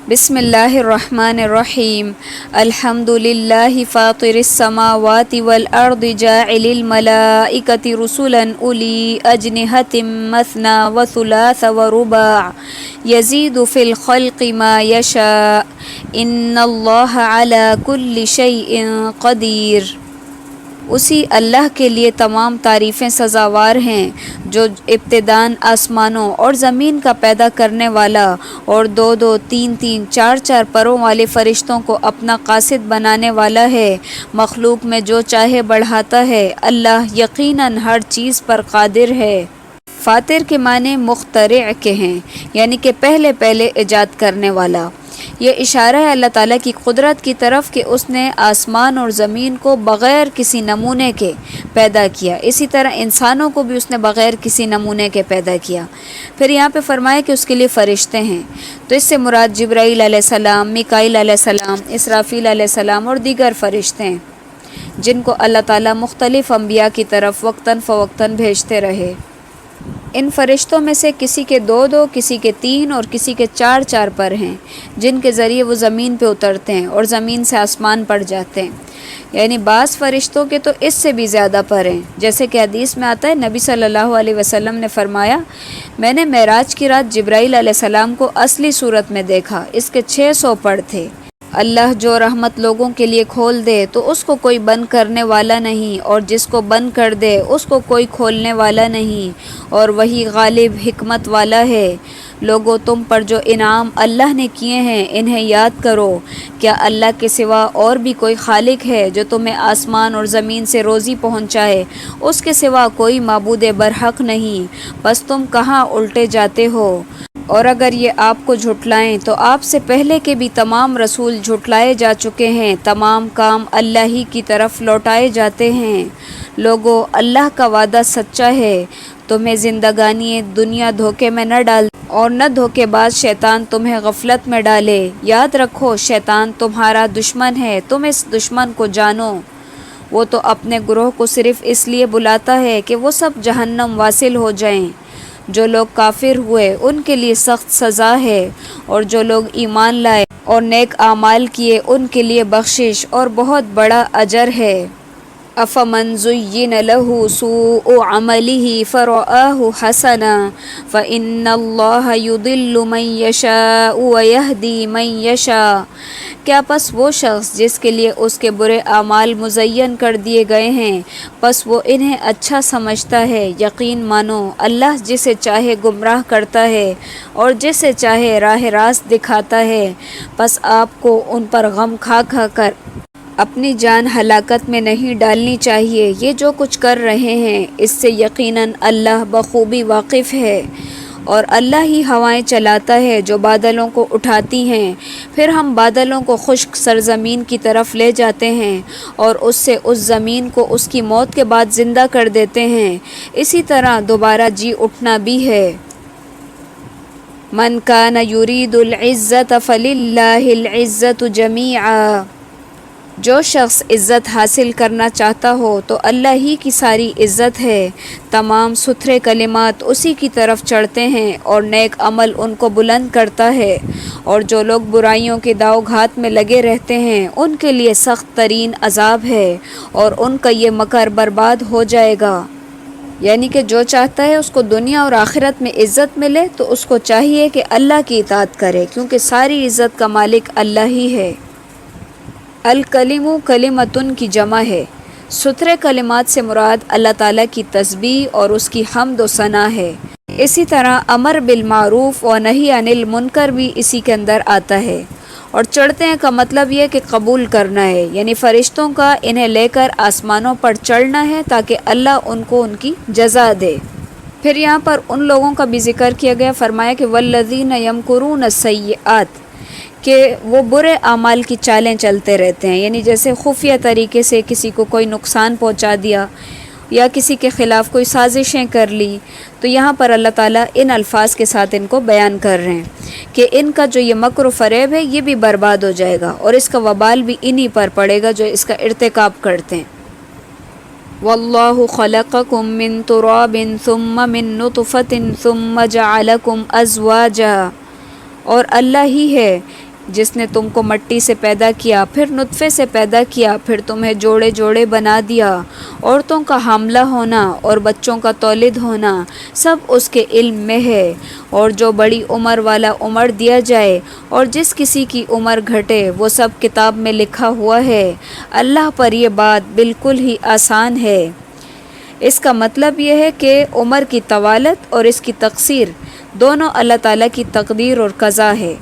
بسم اللہ الرحمن الرحیم۔ الحمد للہ فاطر السماوات والارض جاعل الملائکۃ رسلا اولی اجنحۃ مثنی وثلاث ورباع یزید فی الخلق ما یشاء ان اللہ علی کل شیء قدیر۔ اسی اللہ کے لیے تمام تعریفیں سزاوار ہیں جو ابتداً آسمانوں اور زمین کا پیدا کرنے والا اور دو دو تین تین چار چار پروں والے فرشتوں کو اپنا قاصد بنانے والا ہے، مخلوق میں جو چاہے بڑھاتا ہے، اللہ یقیناً ہر چیز پر قادر ہے۔ فاطر کے معنی مخترع کے ہیں، یعنی کہ پہلے پہلے ایجاد کرنے والا۔ یہ اشارہ ہے اللہ تعالیٰ کی قدرت کی طرف کہ اس نے آسمان اور زمین کو بغیر کسی نمونے کے پیدا کیا، اسی طرح انسانوں کو بھی اس نے بغیر کسی نمونے کے پیدا کیا۔ پھر یہاں پہ فرمایا کہ اس کے لیے فرشتے ہیں، تو اس سے مراد جبرائیل علیہ السلام، میکائیل علیہ السلام، اسرافیل علیہ السلام اور دیگر فرشتے ہیں جن کو اللہ تعالیٰ مختلف انبیاء کی طرف وقتاً فوقتاً بھیجتے رہے۔ ان فرشتوں میں سے کسی کے دو دو، کسی کے تین اور کسی کے چار چار پر ہیں جن کے ذریعے وہ زمین پہ اترتے ہیں اور زمین سے آسمان پر جاتے ہیں، یعنی بعض فرشتوں کے تو اس سے بھی زیادہ پر ہیں، جیسے کہ حدیث میں آتا ہے نبی صلی اللہ علیہ وسلم نے فرمایا، میں نے معراج کی رات جبرائیل علیہ السلام کو اصلی صورت میں دیکھا، اس کے 600 پر تھے۔ اللہ جو رحمت لوگوں کے لیے کھول دے تو اس کو کوئی بند کرنے والا نہیں، اور جس کو بند کر دے اس کو کوئی کھولنے والا نہیں، اور وہی غالب حکمت والا ہے۔ لوگوں تم پر جو انعام اللہ نے کیے ہیں انہیں یاد کرو، کیا اللہ کے سوا اور بھی کوئی خالق ہے جو تمہیں آسمان اور زمین سے روزی پہنچائے؟ اس کے سوا کوئی معبود برحق نہیں، بس تم کہاں الٹے جاتے ہو؟ اور اگر یہ آپ کو جھٹلائیں تو آپ سے پہلے کے بھی تمام رسول جھٹلائے جا چکے ہیں، تمام کام اللہ ہی کی طرف لوٹائے جاتے ہیں۔ لوگو، اللہ کا وعدہ سچا ہے، تمہیں زندگانی دنیا دھوکے میں نہ ڈال اور نہ دھوکے باز شیطان تمہیں غفلت میں ڈالے۔ یاد رکھو، شیطان تمہارا دشمن ہے، تم اس دشمن کو جانو۔ وہ تو اپنے گروہ کو صرف اس لیے بلاتا ہے کہ وہ سب جہنم واصل ہو جائیں۔ جو لوگ کافر ہوئے ان کے لیے سخت سزا ہے، اور جو لوگ ایمان لائے اور نیک اعمال کیے ان کے لیے بخشش اور بہت بڑا اجر ہے۔ أَفَمَنْ زُيِّنَ لَهُ سُوءُ عَمَلِهِ فَرَآهُ حَسَنًا فَإِنَّ اللَّهَ يُضِلُّ مَن يَشَاءُ وَيَهْدِي مَن يَشَاءُ کیا پس وہ شخص جس کے لیے اس کے برے اعمال مزین کر دیے گئے ہیں، پس وہ انہیں اچھا سمجھتا ہے؟ یقین مانو، اللہ جسے چاہے گمراہ کرتا ہے اور جسے چاہے راہ راست دکھاتا ہے۔ پس آپ کو ان پر غم کھا کھا کر اپنی جان ہلاکت میں نہیں ڈالنی چاہیے۔ یہ جو کچھ کر رہے ہیں اس سے یقیناً اللہ بخوبی واقف ہے، اور اللہ ہی ہوائیں چلاتا ہے جو بادلوں کو اٹھاتی ہیں، پھر ہم بادلوں کو خشک سرزمین کی طرف لے جاتے ہیں اور اس سے اس زمین کو اس کی موت کے بعد زندہ کر دیتے ہیں۔ اسی طرح دوبارہ جی اٹھنا بھی ہے۔ من کان یرید العزت فللہ العزت جمیعا جو شخص عزت حاصل کرنا چاہتا ہو تو اللہ ہی کی ساری عزت ہے۔ تمام ستھرے کلمات اسی کی طرف چڑھتے ہیں اور نیک عمل ان کو بلند کرتا ہے، اور جو لوگ برائیوں کے داؤ گھات میں لگے رہتے ہیں ان کے لیے سخت ترین عذاب ہے، اور ان کا یہ مکر برباد ہو جائے گا۔ یعنی کہ جو چاہتا ہے اس کو دنیا اور آخرت میں عزت ملے تو اس کو چاہیے کہ اللہ کی اطاعت کرے، کیونکہ ساری عزت کا مالک اللہ ہی ہے۔ الکلم کلمتن کی جمع ہے۔ ستھرے کلمات سے مراد اللہ تعالیٰ کی تسبیح اور اس کی حمد و ثنا ہے۔ اسی طرح امر بالمعروف و نہی عن المنکر بھی اسی کے اندر آتا ہے۔ اور چڑھتے ہیں کا مطلب یہ کہ قبول کرنا ہے، یعنی فرشتوں کا انہیں لے کر آسمانوں پر چڑھنا ہے تاکہ اللہ ان کو ان کی جزا دے۔ پھر یہاں پر ان لوگوں کا بھی ذکر کیا گیا، فرمایا کہ والذین یمکرون السیئات کہ وہ برے اعمال کی چالیں چلتے رہتے ہیں، یعنی جیسے خفیہ طریقے سے کسی کو کوئی نقصان پہنچا دیا یا کسی کے خلاف کوئی سازشیں کر لی، تو یہاں پر اللہ تعالیٰ ان الفاظ کے ساتھ ان کو بیان کر رہے ہیں کہ ان کا جو یہ مکر و فریب ہے یہ بھی برباد ہو جائے گا، اور اس کا وبال بھی انہی پر پڑے گا جو اس کا ارتکاب کرتے ہیں۔ واللہ خلقکم من تراب ثم من نطفۃ ثم جعلکم ازواجا اور اللہ ہی ہے جس نے تم کو مٹی سے پیدا کیا، پھر نطفے سے پیدا کیا، پھر تمہیں جوڑے جوڑے بنا دیا۔ عورتوں کا حاملہ ہونا اور بچوں کا تولد ہونا سب اس کے علم میں ہے، اور جو بڑی عمر والا عمر دیا جائے اور جس کسی کی عمر گھٹے وہ سب کتاب میں لکھا ہوا ہے۔ اللہ پر یہ بات بالکل ہی آسان ہے۔ اس کا مطلب یہ ہے کہ عمر کی طوالت اور اس کی تقصیر دونوں اللہ تعالیٰ کی تقدیر اور قضا ہے،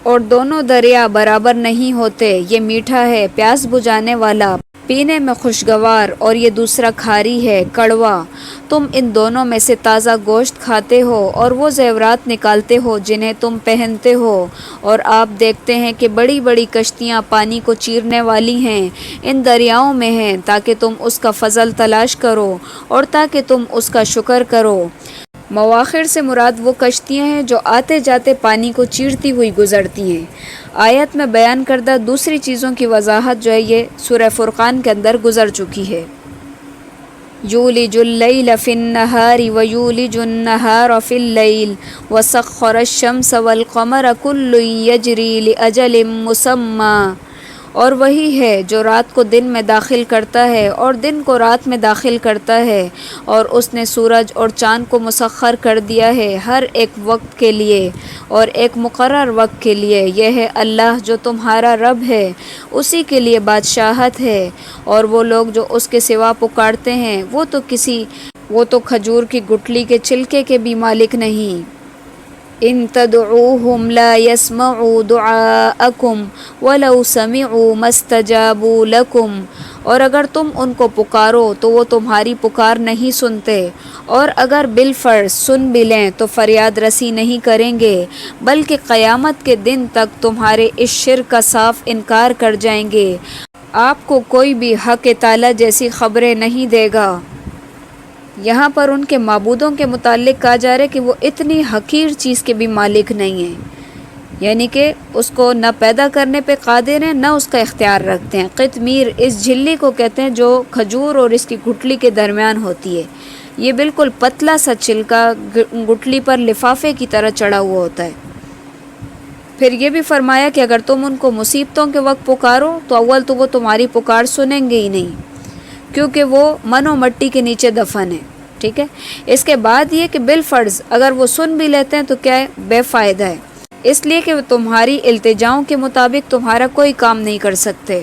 اور دونوں دریا برابر نہیں ہوتے۔ یہ میٹھا ہے، پیاس بجھانے والا، پینے میں خوشگوار، اور یہ دوسرا کھاری ہے، کڑوا۔ تم ان دونوں میں سے تازہ گوشت کھاتے ہو اور وہ زیورات نکالتے ہو جنہیں تم پہنتے ہو، اور آپ دیکھتے ہیں کہ بڑی بڑی کشتیاں پانی کو چیرنے والی ہیں، ان دریاؤں میں ہیں، تاکہ تم اس کا فضل تلاش کرو اور تاکہ تم اس کا شکر کرو۔ مواخر سے مراد وہ کشتیاں ہیں جو آتے جاتے پانی کو چیرتی ہوئی گزرتی ہیں۔ آیت میں بیان کردہ دوسری چیزوں کی وضاحت جو ہے یہ سورہ فرقان کے اندر گزر چکی ہے۔ یولج اللیل فی النہار ویولج النہار فی اللیل وسخر الشمس والقمر کل یجری لأجل مسمی اور وہی ہے جو رات کو دن میں داخل کرتا ہے اور دن کو رات میں داخل کرتا ہے، اور اس نے سورج اور چاند کو مسخر کر دیا ہے ہر ایک وقت کے لیے اور ایک مقرر وقت کے لیے۔ یہ ہے اللہ جو تمہارا رب ہے، اسی کے لیے بادشاہت ہے، اور وہ لوگ جو اس کے سوا پکارتے ہیں وہ تو کھجور کی گٹھلی کے چھلکے کے بھی مالک نہیں۔ ان تدعوهم لا يسمعوا دعاءكم ولو سمعوا ما استجابوا لكم، اور اگر تم ان کو پکارو تو وہ تمہاری پکار نہیں سنتے، اور اگر بالفرض سن بھی لیں تو فریاد رسی نہیں کریں گے، بلکہ قیامت کے دن تک تمہارے اس شرک کا صاف انکار کر جائیں گے۔ آپ کو کوئی بھی حق تعالی جیسی خبریں نہیں دے گا۔ یہاں پر ان کے معبودوں کے متعلق کہا جا رہا ہے کہ وہ اتنی حقیر چیز کے بھی مالک نہیں ہیں، یعنی کہ اس کو نہ پیدا کرنے پہ قادر ہیں نہ اس کا اختیار رکھتے ہیں۔ قطمیر اس جھلی کو کہتے ہیں جو کھجور اور اس کی گٹھلی کے درمیان ہوتی ہے، یہ بالکل پتلا سا چھلکا گٹھلی پر لفافے کی طرح چڑھا ہوا ہوتا ہے۔ پھر یہ بھی فرمایا کہ اگر تم ان کو مصیبتوں کے وقت پکارو تو اول تو وہ تمہاری پکار سنیں گے ہی نہیں، کیونکہ وہ من و مٹی کے نیچے دفن ہے، ٹھیک ہے۔ اس کے بعد یہ کہ بالفرض اگر وہ سن بھی لیتے ہیں تو کیا ہے، بے فائدہ ہے، اس لیے کہ وہ تمہاری التجاؤں کے مطابق تمہارا کوئی کام نہیں کر سکتے،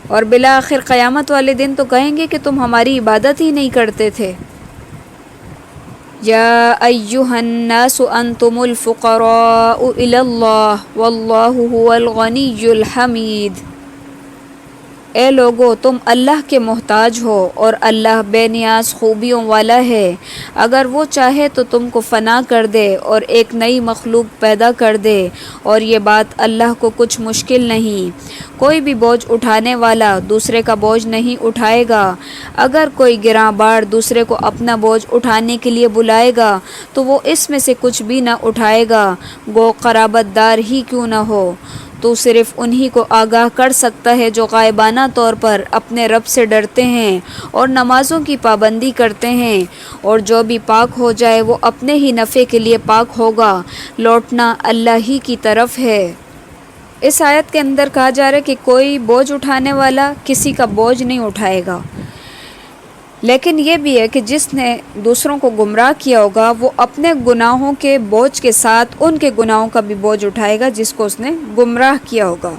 اور بالآخر قیامت والے دن تو کہیں گے کہ تم ہماری عبادت ہی نہیں کرتے تھے۔ یا ایھا الناس انتم الفقراء الی اللہ واللہ هو الغنی الحمید، اے لوگو تم اللہ کے محتاج ہو اور اللہ بے نیاز خوبیوں والا ہے۔ اگر وہ چاہے تو تم کو فنا کر دے اور ایک نئی مخلوق پیدا کر دے، اور یہ بات اللہ کو کچھ مشکل نہیں۔ کوئی بھی بوجھ اٹھانے والا دوسرے کا بوجھ نہیں اٹھائے گا۔ اگر کوئی گراں بار دوسرے کو اپنا بوجھ اٹھانے کے لیے بلائے گا تو وہ اس میں سے کچھ بھی نہ اٹھائے گا، گو قرابت دار ہی کیوں نہ ہو۔ تو صرف انہی کو آگاہ کر سکتا ہے جو غائبانہ طور پر اپنے رب سے ڈرتے ہیں اور نمازوں کی پابندی کرتے ہیں، اور جو بھی پاک ہو جائے وہ اپنے ہی نفع کے لیے پاک ہوگا، لوٹنا اللہ ہی کی طرف ہے۔ اس آیت کے اندر کہا جا رہا ہے کہ کوئی بوجھ اٹھانے والا کسی کا بوجھ نہیں اٹھائے گا، لیکن یہ بھی ہے کہ جس نے دوسروں کو گمراہ کیا ہوگا وہ اپنے گناہوں کے بوجھ کے ساتھ ان کے گناہوں کا بھی بوجھ اٹھائے گا جس کو اس نے گمراہ کیا ہوگا،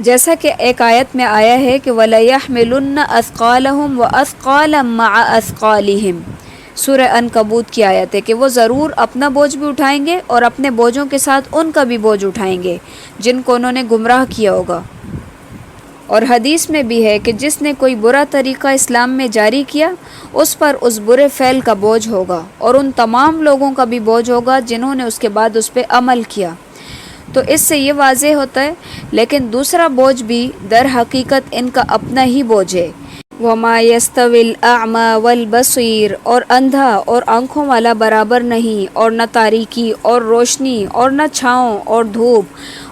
جیسا کہ ایک آیت میں آیا ہے کہ وَلَيَحْمِلُنَّ أَثْقَالَهُمْ وَأَثْقَالًا مَعَ أَثْقَالِهِمْ، سورہ عنکبوت کی آیت ہے کہ وہ ضرور اپنا بوجھ بھی اٹھائیں گے اور اپنے بوجھوں کے ساتھ ان کا بھی بوجھ اٹھائیں گے جن کو انہوں نے گمراہ کیا ہوگا۔ اور حدیث میں بھی ہے کہ جس نے کوئی برا طریقہ اسلام میں جاری کیا اس پر اس برے فعل کا بوجھ ہوگا، اور ان تمام لوگوں کا بھی بوجھ ہوگا جنہوں نے اس کے بعد اس پہ عمل کیا۔ تو اس سے یہ واضح ہوتا ہے، لیکن دوسرا بوجھ بھی در حقیقت ان کا اپنا ہی بوجھ ہے۔ وَمَا يَسْتَوِي الْأَعْمَى وَالْبَصِيرُ، اور اندھا اور آنکھوں والا برابر نہیں، اور نہ تاریکی اور روشنی، اور نہ چھاؤں اور دھوپ،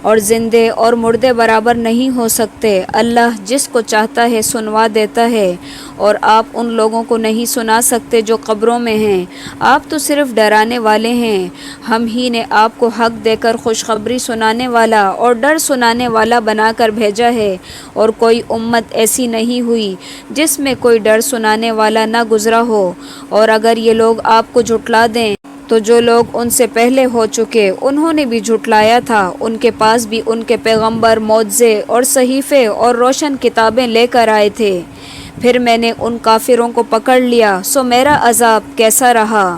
اور زندے اور مردے برابر نہیں ہو سکتے۔ اللہ جس کو چاہتا ہے سنوا دیتا ہے، اور آپ ان لوگوں کو نہیں سنا سکتے جو قبروں میں ہیں، آپ تو صرف ڈرانے والے ہیں۔ ہم ہی نے آپ کو حق دے کر خوشخبری سنانے والا اور ڈر سنانے والا بنا کر بھیجا ہے، اور کوئی امت ایسی نہیں ہوئی جس میں کوئی ڈر سنانے والا نہ گزرا ہو، اور اگر یہ لوگ آپ کو جھٹلا دیں تو جو لوگ ان سے پہلے ہو چکے انہوں نے بھی جھٹلایا تھا، ان کے پاس بھی ان کے پیغمبر معجزے اور صحیفے اور روشن کتابیں لے کر آئے تھے، پھر میں نے ان کافروں کو پکڑ لیا، سو میرا عذاب کیسا رہا۔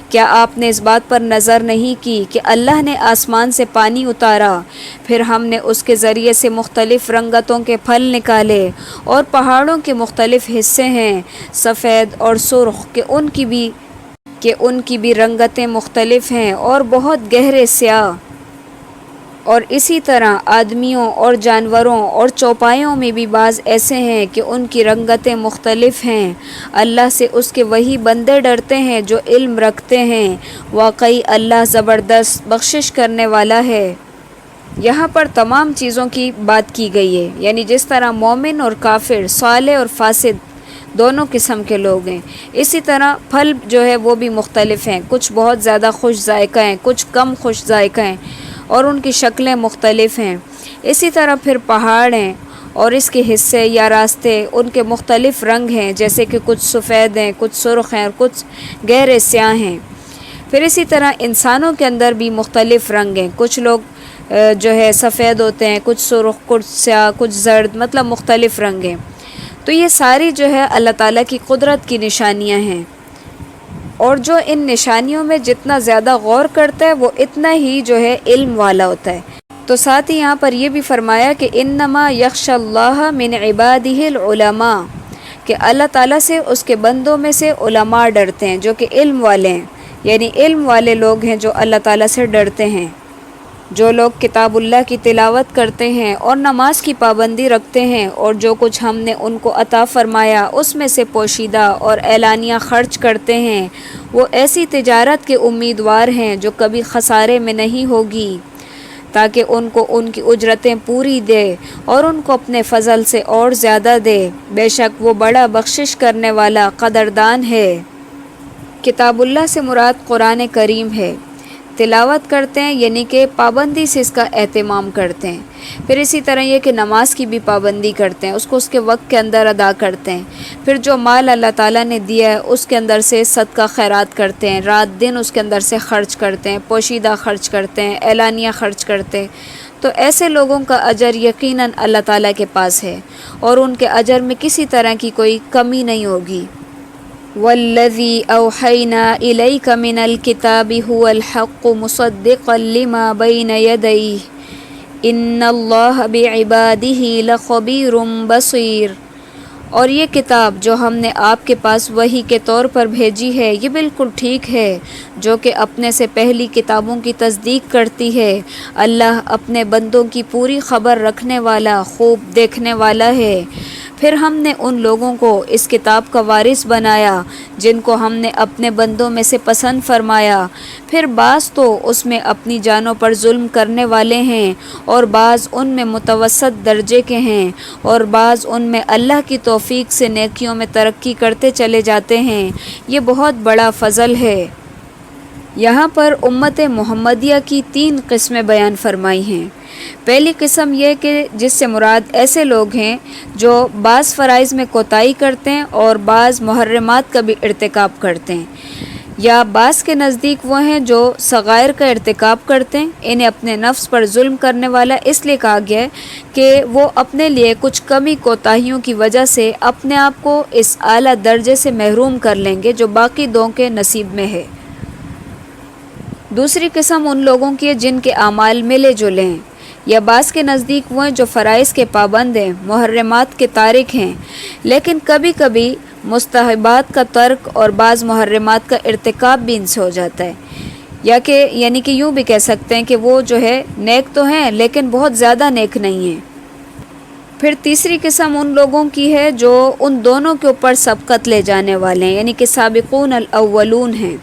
کیا آپ نے اس بات پر نظر نہیں کی کہ اللہ نے آسمان سے پانی اتارا، پھر ہم نے اس کے ذریعے سے مختلف رنگتوں کے پھل نکالے، اور پہاڑوں کے مختلف حصے ہیں سفید اور سرخ کہ ان کی بھی رنگتیں مختلف ہیں، اور بہت گہرے سیاہ، اور اسی طرح آدمیوں اور جانوروں اور چوپایوں میں بھی بعض ایسے ہیں کہ ان کی رنگتیں مختلف ہیں۔ اللہ سے اس کے وہی بندے ڈرتے ہیں جو علم رکھتے ہیں، واقعی اللہ زبردست بخشش کرنے والا ہے۔ یہاں پر تمام چیزوں کی بات کی گئی ہے، یعنی جس طرح مومن اور کافر، صالح اور فاسد دونوں قسم کے لوگ ہیں، اسی طرح پھل جو ہے وہ بھی مختلف ہیں، کچھ بہت زیادہ خوش ذائقہ ہیں، کچھ کم خوش ذائقہ ہیں، اور ان کی شکلیں مختلف ہیں۔ اسی طرح پھر پہاڑ ہیں اور اس کے حصے یا راستے ان کے مختلف رنگ ہیں، جیسے کہ کچھ سفید ہیں، کچھ سرخ ہیں اور کچھ گہرے سیاہ ہیں۔ پھر اسی طرح انسانوں کے اندر بھی مختلف رنگ ہیں، کچھ لوگ جو ہے سفید ہوتے ہیں، کچھ سرخ، کچھ سیاہ، کچھ زرد، مطلب مختلف رنگ ہیں۔ تو یہ ساری جو ہے اللہ تعالیٰ کی قدرت کی نشانیاں ہیں، اور جو ان نشانیوں میں جتنا زیادہ غور کرتا ہے وہ اتنا ہی جو ہے علم والا ہوتا ہے۔ تو ساتھ ہی یہاں پر یہ بھی فرمایا کہ انما یخشى اللہ من عبادہ العلماء، کہ اللہ تعالیٰ سے اس کے بندوں میں سے علماء ڈرتے ہیں جو کہ علم والے ہیں، یعنی علم والے لوگ ہیں جو اللہ تعالیٰ سے ڈرتے ہیں۔ جو لوگ کتاب اللہ کی تلاوت کرتے ہیں اور نماز کی پابندی رکھتے ہیں اور جو کچھ ہم نے ان کو عطا فرمایا اس میں سے پوشیدہ اور اعلانیہ خرچ کرتے ہیں، وہ ایسی تجارت کے امیدوار ہیں جو کبھی خسارے میں نہیں ہوگی، تاکہ ان کو ان کی اجرتیں پوری دے اور ان کو اپنے فضل سے اور زیادہ دے، بے شک وہ بڑا بخشش کرنے والا قدردان ہے۔ کتاب اللہ سے مراد قرآن کریم ہے۔ تلاوت کرتے ہیں یعنی کہ پابندی سے اس کا اہتمام کرتے ہیں، پھر اسی طرح یہ کہ نماز کی بھی پابندی کرتے ہیں، اس کو اس کے وقت کے اندر ادا کرتے ہیں، پھر جو مال اللہ تعالیٰ نے دیا ہے اس کے اندر سے صدقہ خیرات کرتے ہیں، رات دن اس کے اندر سے خرچ کرتے ہیں، پوشیدہ خرچ کرتے ہیں، اعلانیہ خرچ کرتے ہیں، تو ایسے لوگوں کا اجر یقیناً اللہ تعالیٰ کے پاس ہے اور ان کے اجر میں کسی طرح کی کوئی کمی نہیں ہوگی۔ والذی اوحینا الیک من الکتاب هو الحق مصدقا لما بین یدیہ ان اللہ بعبادہ لخبیر بصیر، اور یہ کتاب جو ہم نے آپ کے پاس وحی کے طور پر بھیجی ہے یہ بالکل ٹھیک ہے، جو کہ اپنے سے پہلی کتابوں کی تصدیق کرتی ہے۔ اللہ اپنے بندوں کی پوری خبر رکھنے والا، خوب دیکھنے والا ہے۔ پھر ہم نے ان لوگوں کو اس کتاب کا وارث بنایا جن کو ہم نے اپنے بندوں میں سے پسند فرمایا، پھر بعض تو اس میں اپنی جانوں پر ظلم کرنے والے ہیں اور بعض ان میں متوسط درجے کے ہیں اور بعض ان میں اللہ کی توفیق سے نیکیوں میں ترقی کرتے چلے جاتے ہیں، یہ بہت بڑا فضل ہے۔ یہاں پر امت محمدیہ کی 3 قسمیں بیان فرمائی ہیں۔ پہلی قسم یہ کہ جس سے مراد ایسے لوگ ہیں جو بعض فرائض میں کوتاہی کرتے ہیں اور بعض محرمات کا بھی ارتکاب کرتے ہیں، یا بعض کے نزدیک وہ ہیں جو صغائر کا ارتکاب کرتے ہیں، انہیں اپنے نفس پر ظلم کرنے والا اس لیے کہا گیا ہے کہ وہ اپنے لیے کچھ کمی کوتاہیوں کی وجہ سے اپنے آپ کو اس اعلیٰ درجے سے محروم کر لیں گے جو باقی 2 کے نصیب میں ہے۔ دوسری قسم ان لوگوں کی ہے جن کے اعمال ملے جلے ہیں، یا بعض کے نزدیک وہ ہیں جو فرائض کے پابند ہیں، محرمات کے تارک ہیں، لیکن کبھی کبھی مستحبات کا ترک اور بعض محرمات کا ارتکاب بھی ان سے ہو جاتا ہے، یا کہ یعنی کہ یوں بھی کہہ سکتے ہیں کہ وہ جو ہے نیک تو ہیں لیکن بہت زیادہ نیک نہیں ہیں۔ پھر تیسری قسم ان لوگوں کی ہے جو ان دونوں کے اوپر سبقت لے جانے والے ہیں، یعنی کہ سابقون الاولون ہیں۔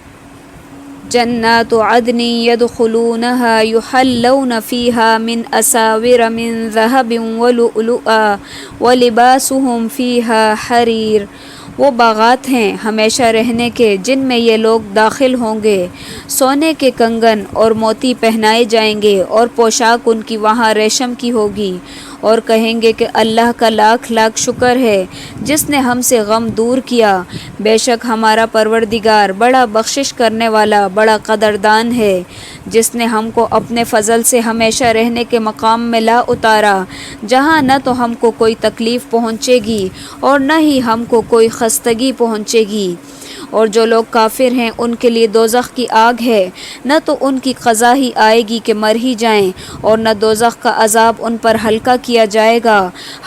جنات عدن يدخلونها يحلون فيها من أساور من ذهب ولؤلؤا ولباسهم فيها حرير، وہ باغات ہیں ہمیشہ رہنے کے جن میں یہ لوگ داخل ہوں گے، سونے کے کنگن اور موتی پہنائے جائیں گے اور پوشاک ان کی وہاں ریشم کی ہوگی، اور کہیں گے کہ اللہ کا لاکھ لاکھ شکر ہے جس نے ہم سے غم دور کیا، بے شک ہمارا پروردگار بڑا بخشش کرنے والا، بڑا قدردان ہے، جس نے ہم کو اپنے فضل سے ہمیشہ رہنے کے مقام میں لا اتارا جہاں نہ تو ہم کو کوئی تکلیف پہنچے گی اور نہ ہی ہم کو کوئی خستگی پہنچے گی، اور جو لوگ کافر ہیں ان کے لیے دوزخ کی آگ ہے، نہ تو ان کی قضا ہی آئے گی کہ مر ہی جائیں اور نہ دوزخ کا عذاب ان پر ہلکا کیا جائے گا،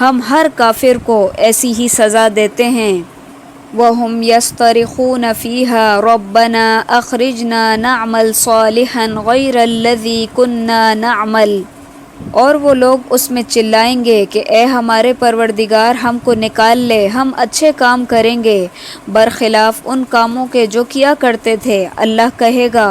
ہم ہر کافر کو ایسی ہی سزا دیتے ہیں۔ وَهُمْ يَسْتَرِخُونَ فِيهَا رَبَّنَا أَخْرِجْنَا نَعْمَلْ صَالِحًا غَيْرَ الَّذِي كُنَّا نَعْمَلُ، اور وہ لوگ اس میں چلائیں گے کہ اے ہمارے پروردگار ہم کو نکال لے، ہم اچھے کام کریں گے برخلاف ان کاموں کے جو کیا کرتے تھے۔ اللہ کہے گا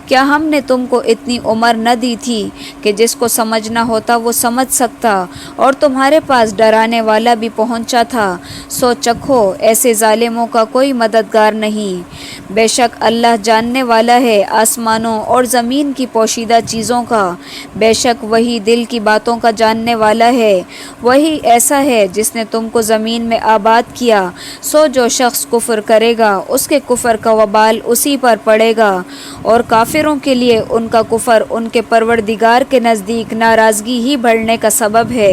کیا ہم نے تم کو اتنی عمر نہ دی تھی کہ جس کو سمجھنا ہوتا وہ سمجھ سکتا، اور تمہارے پاس ڈرانے والا بھی پہنچا تھا، سو چکھو ایسے ظالموں کا کوئی مددگار نہیں، بے شک اللہ جاننے والا ہے آسمانوں اور زمین کی پوشیدہ چیزوں کا، بے شک وہی دل کی باتوں کا جاننے والا ہے، وہی ایسا ہے جس نے تم کو زمین میں آباد کیا، سو جو شخص کفر کرے گا اس کے کفر کا وبال اسی پر پڑے گا، اور کافروں کے لیے ان کا کفر ان کے پروردگار کے نزدیک ناراضگی ہی بڑھنے کا سبب ہے،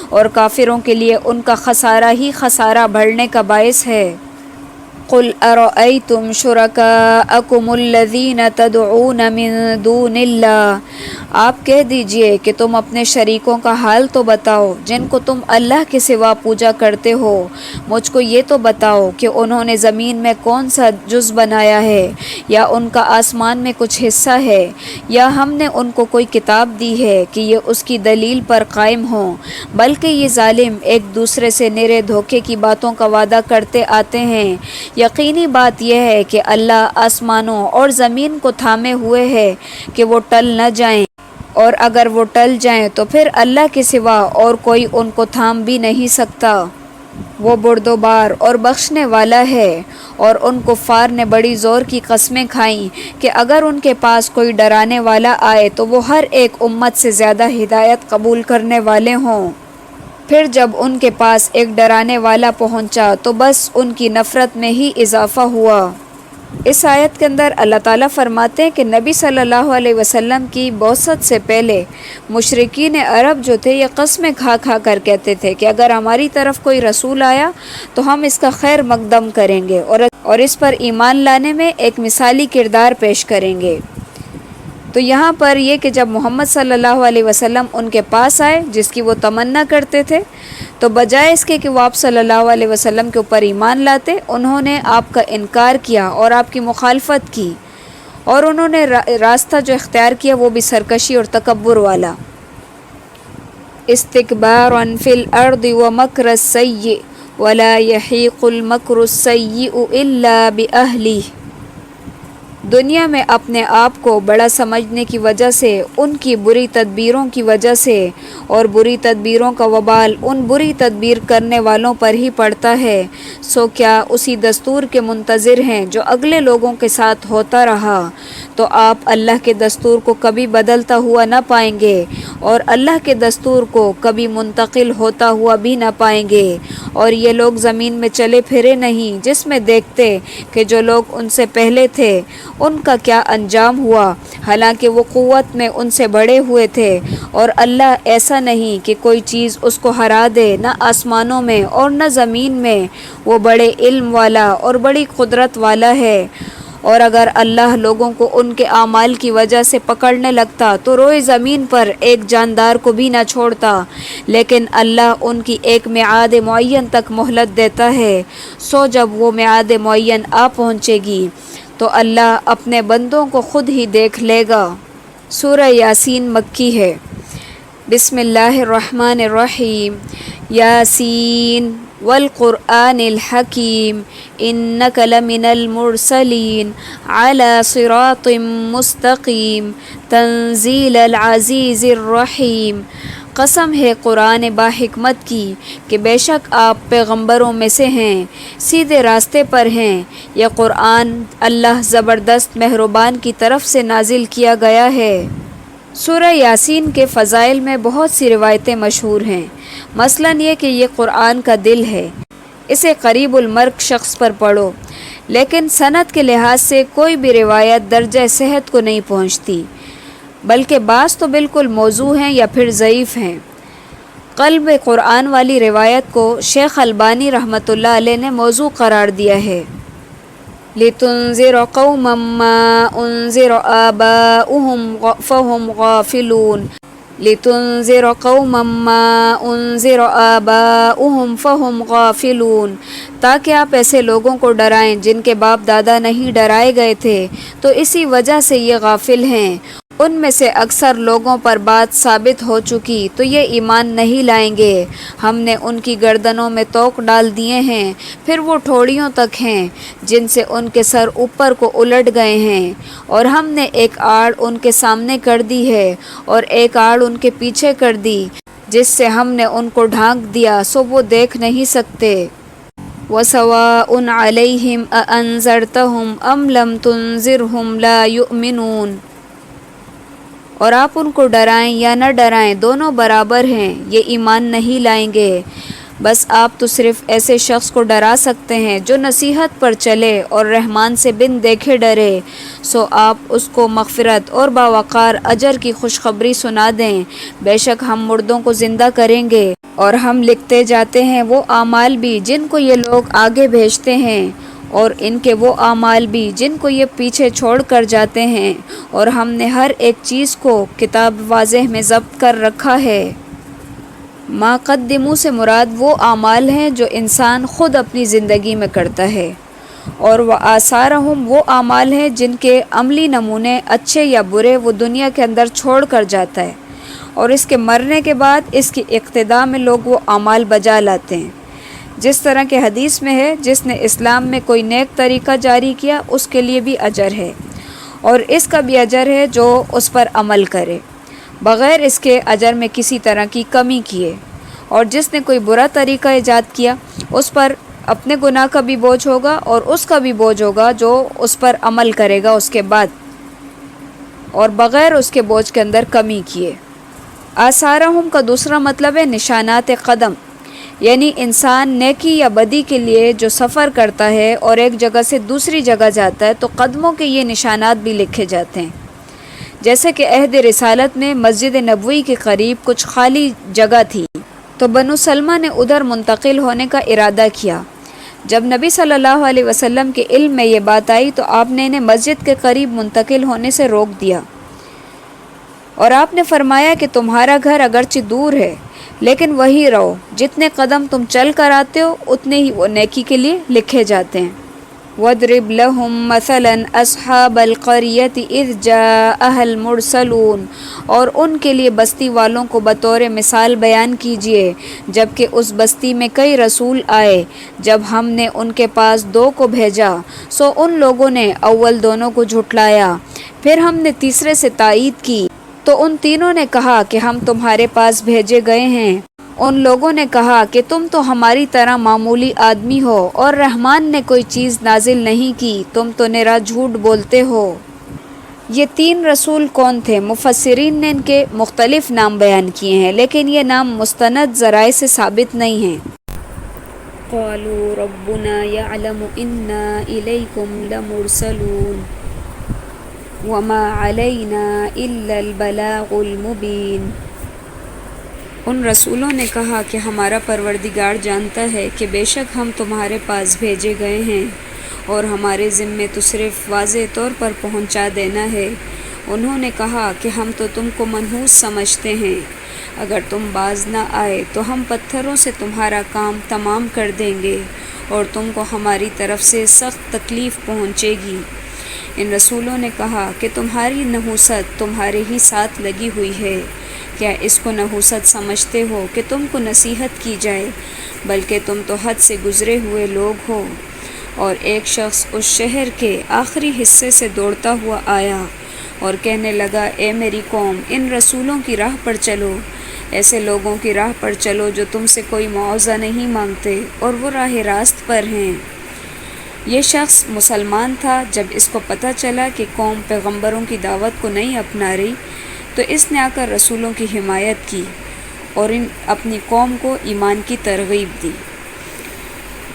اور کافروں کے لیے ان کا خسارہ ہی خسارہ بڑھنے کا باعث ہے۔ قل ارأيتم شركاءكم الذين تدعون من دون اللہ، آپ کہہ دیجئے کہ تم اپنے شریکوں کا حال تو بتاؤ جن کو تم اللہ کے سوا پوجا کرتے ہو، مجھ کو یہ تو بتاؤ کہ انہوں نے زمین میں کون سا جز بنایا ہے، یا ان کا آسمان میں کچھ حصہ ہے، یا ہم نے ان کو کوئی کتاب دی ہے کہ یہ اس کی دلیل پر قائم ہوں، بلکہ یہ ظالم ایک دوسرے سے نرے دھوکے کی باتوں کا وعدہ کرتے آتے ہیں۔ یقینی بات یہ ہے کہ اللہ آسمانوں اور زمین کو تھامے ہوئے ہے کہ وہ ٹل نہ جائیں، اور اگر وہ ٹل جائیں تو پھر اللہ کے سوا اور کوئی ان کو تھام بھی نہیں سکتا۔ وہ بردبار اور بخشنے والا ہے۔ اور ان کفار نے بڑی زور کی قسمیں کھائیں کہ اگر ان کے پاس کوئی ڈرانے والا آئے تو وہ ہر ایک امت سے زیادہ ہدایت قبول کرنے والے ہوں۔ پھر جب ان کے پاس ایک ڈرانے والا پہنچا تو بس ان کی نفرت میں ہی اضافہ ہوا۔ اس آیت کے اندر اللہ تعالیٰ فرماتے ہیں کہ نبی صلی اللہ علیہ وسلم کی بعثت سے پہلے مشرکین عرب جو تھے یہ قسمیں کھا کھا کر کہتے تھے کہ اگر ہماری طرف کوئی رسول آیا تو ہم اس کا خیر مقدم کریں گے اور اس پر ایمان لانے میں ایک مثالی کردار پیش کریں گے۔ تو یہاں پر یہ کہ جب محمد صلی اللہ علیہ وسلم ان کے پاس آئے جس کی وہ تمنا کرتے تھے، تو بجائے اس کے کہ وہ آپ صلی اللہ علیہ وسلم کے اوپر ایمان لاتے، انہوں نے آپ کا انکار کیا اور آپ کی مخالفت کی، اور انہوں نے راستہ جو اختیار کیا وہ بھی سرکشی اور تکبر والا۔ استکبارا فی الارض ومکر السیئ ولا یحیق المکر السیئ الا باہلہ، دنیا میں اپنے آپ کو بڑا سمجھنے کی وجہ سے، ان کی بری تدبیروں کی وجہ سے، اور بری تدبیروں کا وبال ان بری تدبیر کرنے والوں پر ہی پڑتا ہے، سو کیا اسی دستور کے منتظر ہیں جو اگلے لوگوں کے ساتھ ہوتا رہا، تو آپ اللہ کے دستور کو کبھی بدلتا ہوا نہ پائیں گے، اور اللہ کے دستور کو کبھی منتقل ہوتا ہوا بھی نہ پائیں گے، اور یہ لوگ زمین میں چلے پھرے نہیں جس میں دیکھتے کہ جو لوگ ان سے پہلے تھے ان کا کیا انجام ہوا، حالانکہ وہ قوت میں ان سے بڑے ہوئے تھے، اور اللہ ایسا نہیں کہ کوئی چیز اس کو ہرا دے، نہ آسمانوں میں اور نہ زمین میں، وہ بڑے علم والا اور بڑی قدرت والا ہے۔ اور اگر اللہ لوگوں کو ان کے اعمال کی وجہ سے پکڑنے لگتا تو روئے زمین پر ایک جاندار کو بھی نہ چھوڑتا، لیکن اللہ ان کی ایک میعاد معین تک مہلت دیتا ہے، سو جب وہ میعاد معین آ پہنچے گی تو اللہ اپنے بندوں کو خود ہی دیکھ لے گا۔ سورہ یاسین مکی ہے۔ بسم اللہ الرحمن الرحیم۔ یاسین والقرآن الحکیم انک لمن المرسلین علی صراط مستقیم تنزیل العزیز الرحیم۔ قسم ہے قرآن با حکمت کی کہ بے شک آپ پیغمبروں میں سے ہیں، سیدھے راستے پر ہیں۔ یہ قرآن اللہ زبردست مہربان کی طرف سے نازل کیا گیا ہے۔ سورہ یاسین کے فضائل میں بہت سی روایتیں مشہور ہیں، مثلاً یہ کہ یہ قرآن کا دل ہے، اسے قریب المرگ شخص پر پڑھو، لیکن سند کے لحاظ سے کوئی بھی روایت درجہ صحت کو نہیں پہنچتی، بلکہ بعض تو بالکل موضوع ہیں یا پھر ضعیف ہیں۔ قلب قرآن والی روایت کو شیخ البانی رحمۃ اللہ علیہ نے موضوع قرار دیا ہے۔ لِتُنذِرَ قَوْمًا مَّا أُنذِرَ آبَاؤُهُمْ فَهُمْ غَافِلُونَ لِتُنذِرَ قَوْمًا مَّا أُنذِرَ آبَاؤُهُمْ فَهُمْ غَافِلُونَ، تاکہ آپ ایسے لوگوں کو ڈرائیں جن کے باپ دادا نہیں ڈرائے گئے تھے، تو اسی وجہ سے یہ غافل ہیں۔ ان میں سے اکثر لوگوں پر بات ثابت ہو چکی تو یہ ایمان نہیں لائیں گے۔ ہم نے ان کی گردنوں میں توق ڈال دیے ہیں، پھر وہ ٹھوڑیوں تک ہیں جن سے ان کے سر اوپر کو الٹ گئے ہیں، اور ہم نے ایک آڑ ان کے سامنے کر دی ہے اور ایک آڑ ان کے پیچھے کر دی، جس سے ہم نے ان کو ڈھانک دیا سو وہ دیکھ نہیں سکتے۔ وَسَوَاءٌ عَلَيْهِمْ أَأَنذَرْتَهُمْ أَمْ لَمْ تُنذِرْهُمْ لَا يُؤْمِنُونَ، اور آپ ان کو ڈرائیں یا نہ ڈرائیں دونوں برابر ہیں، یہ ایمان نہیں لائیں گے۔ بس آپ تو صرف ایسے شخص کو ڈرا سکتے ہیں جو نصیحت پر چلے اور رحمان سے بن دیکھے ڈرے، سو آپ اس کو مغفرت اور باوقار اجر کی خوشخبری سنا دیں۔ بے شک ہم مردوں کو زندہ کریں گے، اور ہم لکھتے جاتے ہیں وہ اعمال بھی جن کو یہ لوگ آگے بھیجتے ہیں، اور ان کے وہ اعمال بھی جن کو یہ پیچھے چھوڑ کر جاتے ہیں، اور ہم نے ہر ایک چیز کو کتاب واضح میں ضبط کر رکھا ہے۔ ما قدموا سے مراد وہ اعمال ہیں جو انسان خود اپنی زندگی میں کرتا ہے، اور وہ آثارہم وہ اعمال ہیں جن کے عملی نمونے اچھے یا برے وہ دنیا کے اندر چھوڑ کر جاتا ہے، اور اس کے مرنے کے بعد اس کی اقتدا میں لوگ وہ اعمال بجا لاتے ہیں۔ جس طرح کہ حدیث میں ہے، جس نے اسلام میں کوئی نیک طریقہ جاری کیا اس کے لیے بھی اجر ہے، اور اس کا بھی اجر ہے جو اس پر عمل کرے بغیر اس کے اجر میں کسی طرح کی کمی کیے، اور جس نے کوئی برا طریقہ ایجاد کیا اس پر اپنے گناہ کا بھی بوجھ ہوگا اور اس کا بھی بوجھ ہوگا جو اس پر عمل کرے گا اس کے بعد، اور بغیر اس کے بوجھ کے اندر کمی کیے۔ آثارہم کا دوسرا مطلب ہے نشانات قدم، یعنی انسان نیکی یا بدی کے لیے جو سفر کرتا ہے اور ایک جگہ سے دوسری جگہ جاتا ہے تو قدموں کے یہ نشانات بھی لکھے جاتے ہیں۔ جیسے کہ عہد رسالت میں مسجد نبوی کے قریب کچھ خالی جگہ تھی تو بنو سلمہ نے ادھر منتقل ہونے کا ارادہ کیا۔ جب نبی صلی اللہ علیہ وسلم کے علم میں یہ بات آئی تو آپ نے انہیں مسجد کے قریب منتقل ہونے سے روک دیا، اور آپ نے فرمایا کہ تمہارا گھر اگرچہ دور ہے لیکن وہی رہو، جتنے قدم تم چل کر آتے ہو اتنے ہی وہ نیکی کے لیے لکھے جاتے ہیں۔ وَاضْرِبْ لَهُمْ مَثَلًا أَصْحَابَ الْقَرْيَةِ إِذْ جَاءَهَا الْمُرْسَلُونَ، اور ان کے لیے بستی والوں کو بطور مثال بیان کیجئے جب کہ اس بستی میں کئی رسول آئے، جب ہم نے ان کے پاس 2 کو بھیجا سو ان لوگوں نے اول دونوں کو جھٹلایا، پھر ہم نے تیسرے سے تائید کی تو ان تینوں نے کہا کہ ہم تمہارے پاس بھیجے گئے ہیں۔ ان لوگوں نے کہا کہ تم تو ہماری طرح معمولی آدمی ہو اور رحمان نے کوئی چیز نازل نہیں کی، تم تو نرا جھوٹ بولتے ہو۔ یہ 3 رسول کون تھے؟ مفسرین نے ان کے مختلف نام بیان کیے ہیں، لیکن یہ نام مستند ذرائع سے ثابت نہیں ہیں۔ قالوا ربنا يعلم إنا إليكم لمرسلون وما علينا إلا البلاغ المبين۔ ان رسولوں نے کہا کہ ہمارا پروردگار جانتا ہے کہ بے شک ہم تمہارے پاس بھیجے گئے ہیں اور ہمارے ذمے تو صرف واضح طور پر پہنچا دینا ہے۔ انہوں نے کہا کہ ہم تو تم کو منحوس سمجھتے ہیں، اگر تم باز نہ آئے تو ہم پتھروں سے تمہارا کام تمام کر دیں گے اور تم کو ہماری طرف سے سخت تکلیف پہنچے گی۔ ان رسولوں نے کہا کہ تمہاری نحوست تمہارے ہی ساتھ لگی ہوئی ہے، کیا اس کو نحوست سمجھتے ہو کہ تم کو نصیحت کی جائے، بلکہ تم تو حد سے گزرے ہوئے لوگ ہو۔ اور ایک شخص اس شہر کے آخری حصے سے دوڑتا ہوا آیا اور کہنے لگا، اے میری قوم، ان رسولوں کی راہ پر چلو، ایسے لوگوں کی راہ پر چلو جو تم سے کوئی معاوضہ نہیں مانگتے اور وہ راہ راست پر ہیں۔ یہ شخص مسلمان تھا۔ جب اس کو پتہ چلا کہ قوم پیغمبروں کی دعوت کو نہیں اپنا رہی تو اس نے آ کر رسولوں کی حمایت کی اور اپنی قوم کو ایمان کی ترغیب دی۔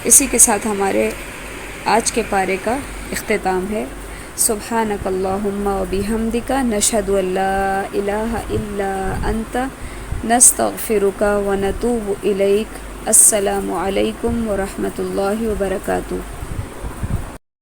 اسی کے ساتھ ہمارے آج کے پارے کا اختتام ہے۔ سبحانک اللہم و بحمدک، نشہد ان لا الہ الا انت، نستغفرک و نتوب الیک۔ السلام علیکم ورحمۃ اللہ وبرکاتہ۔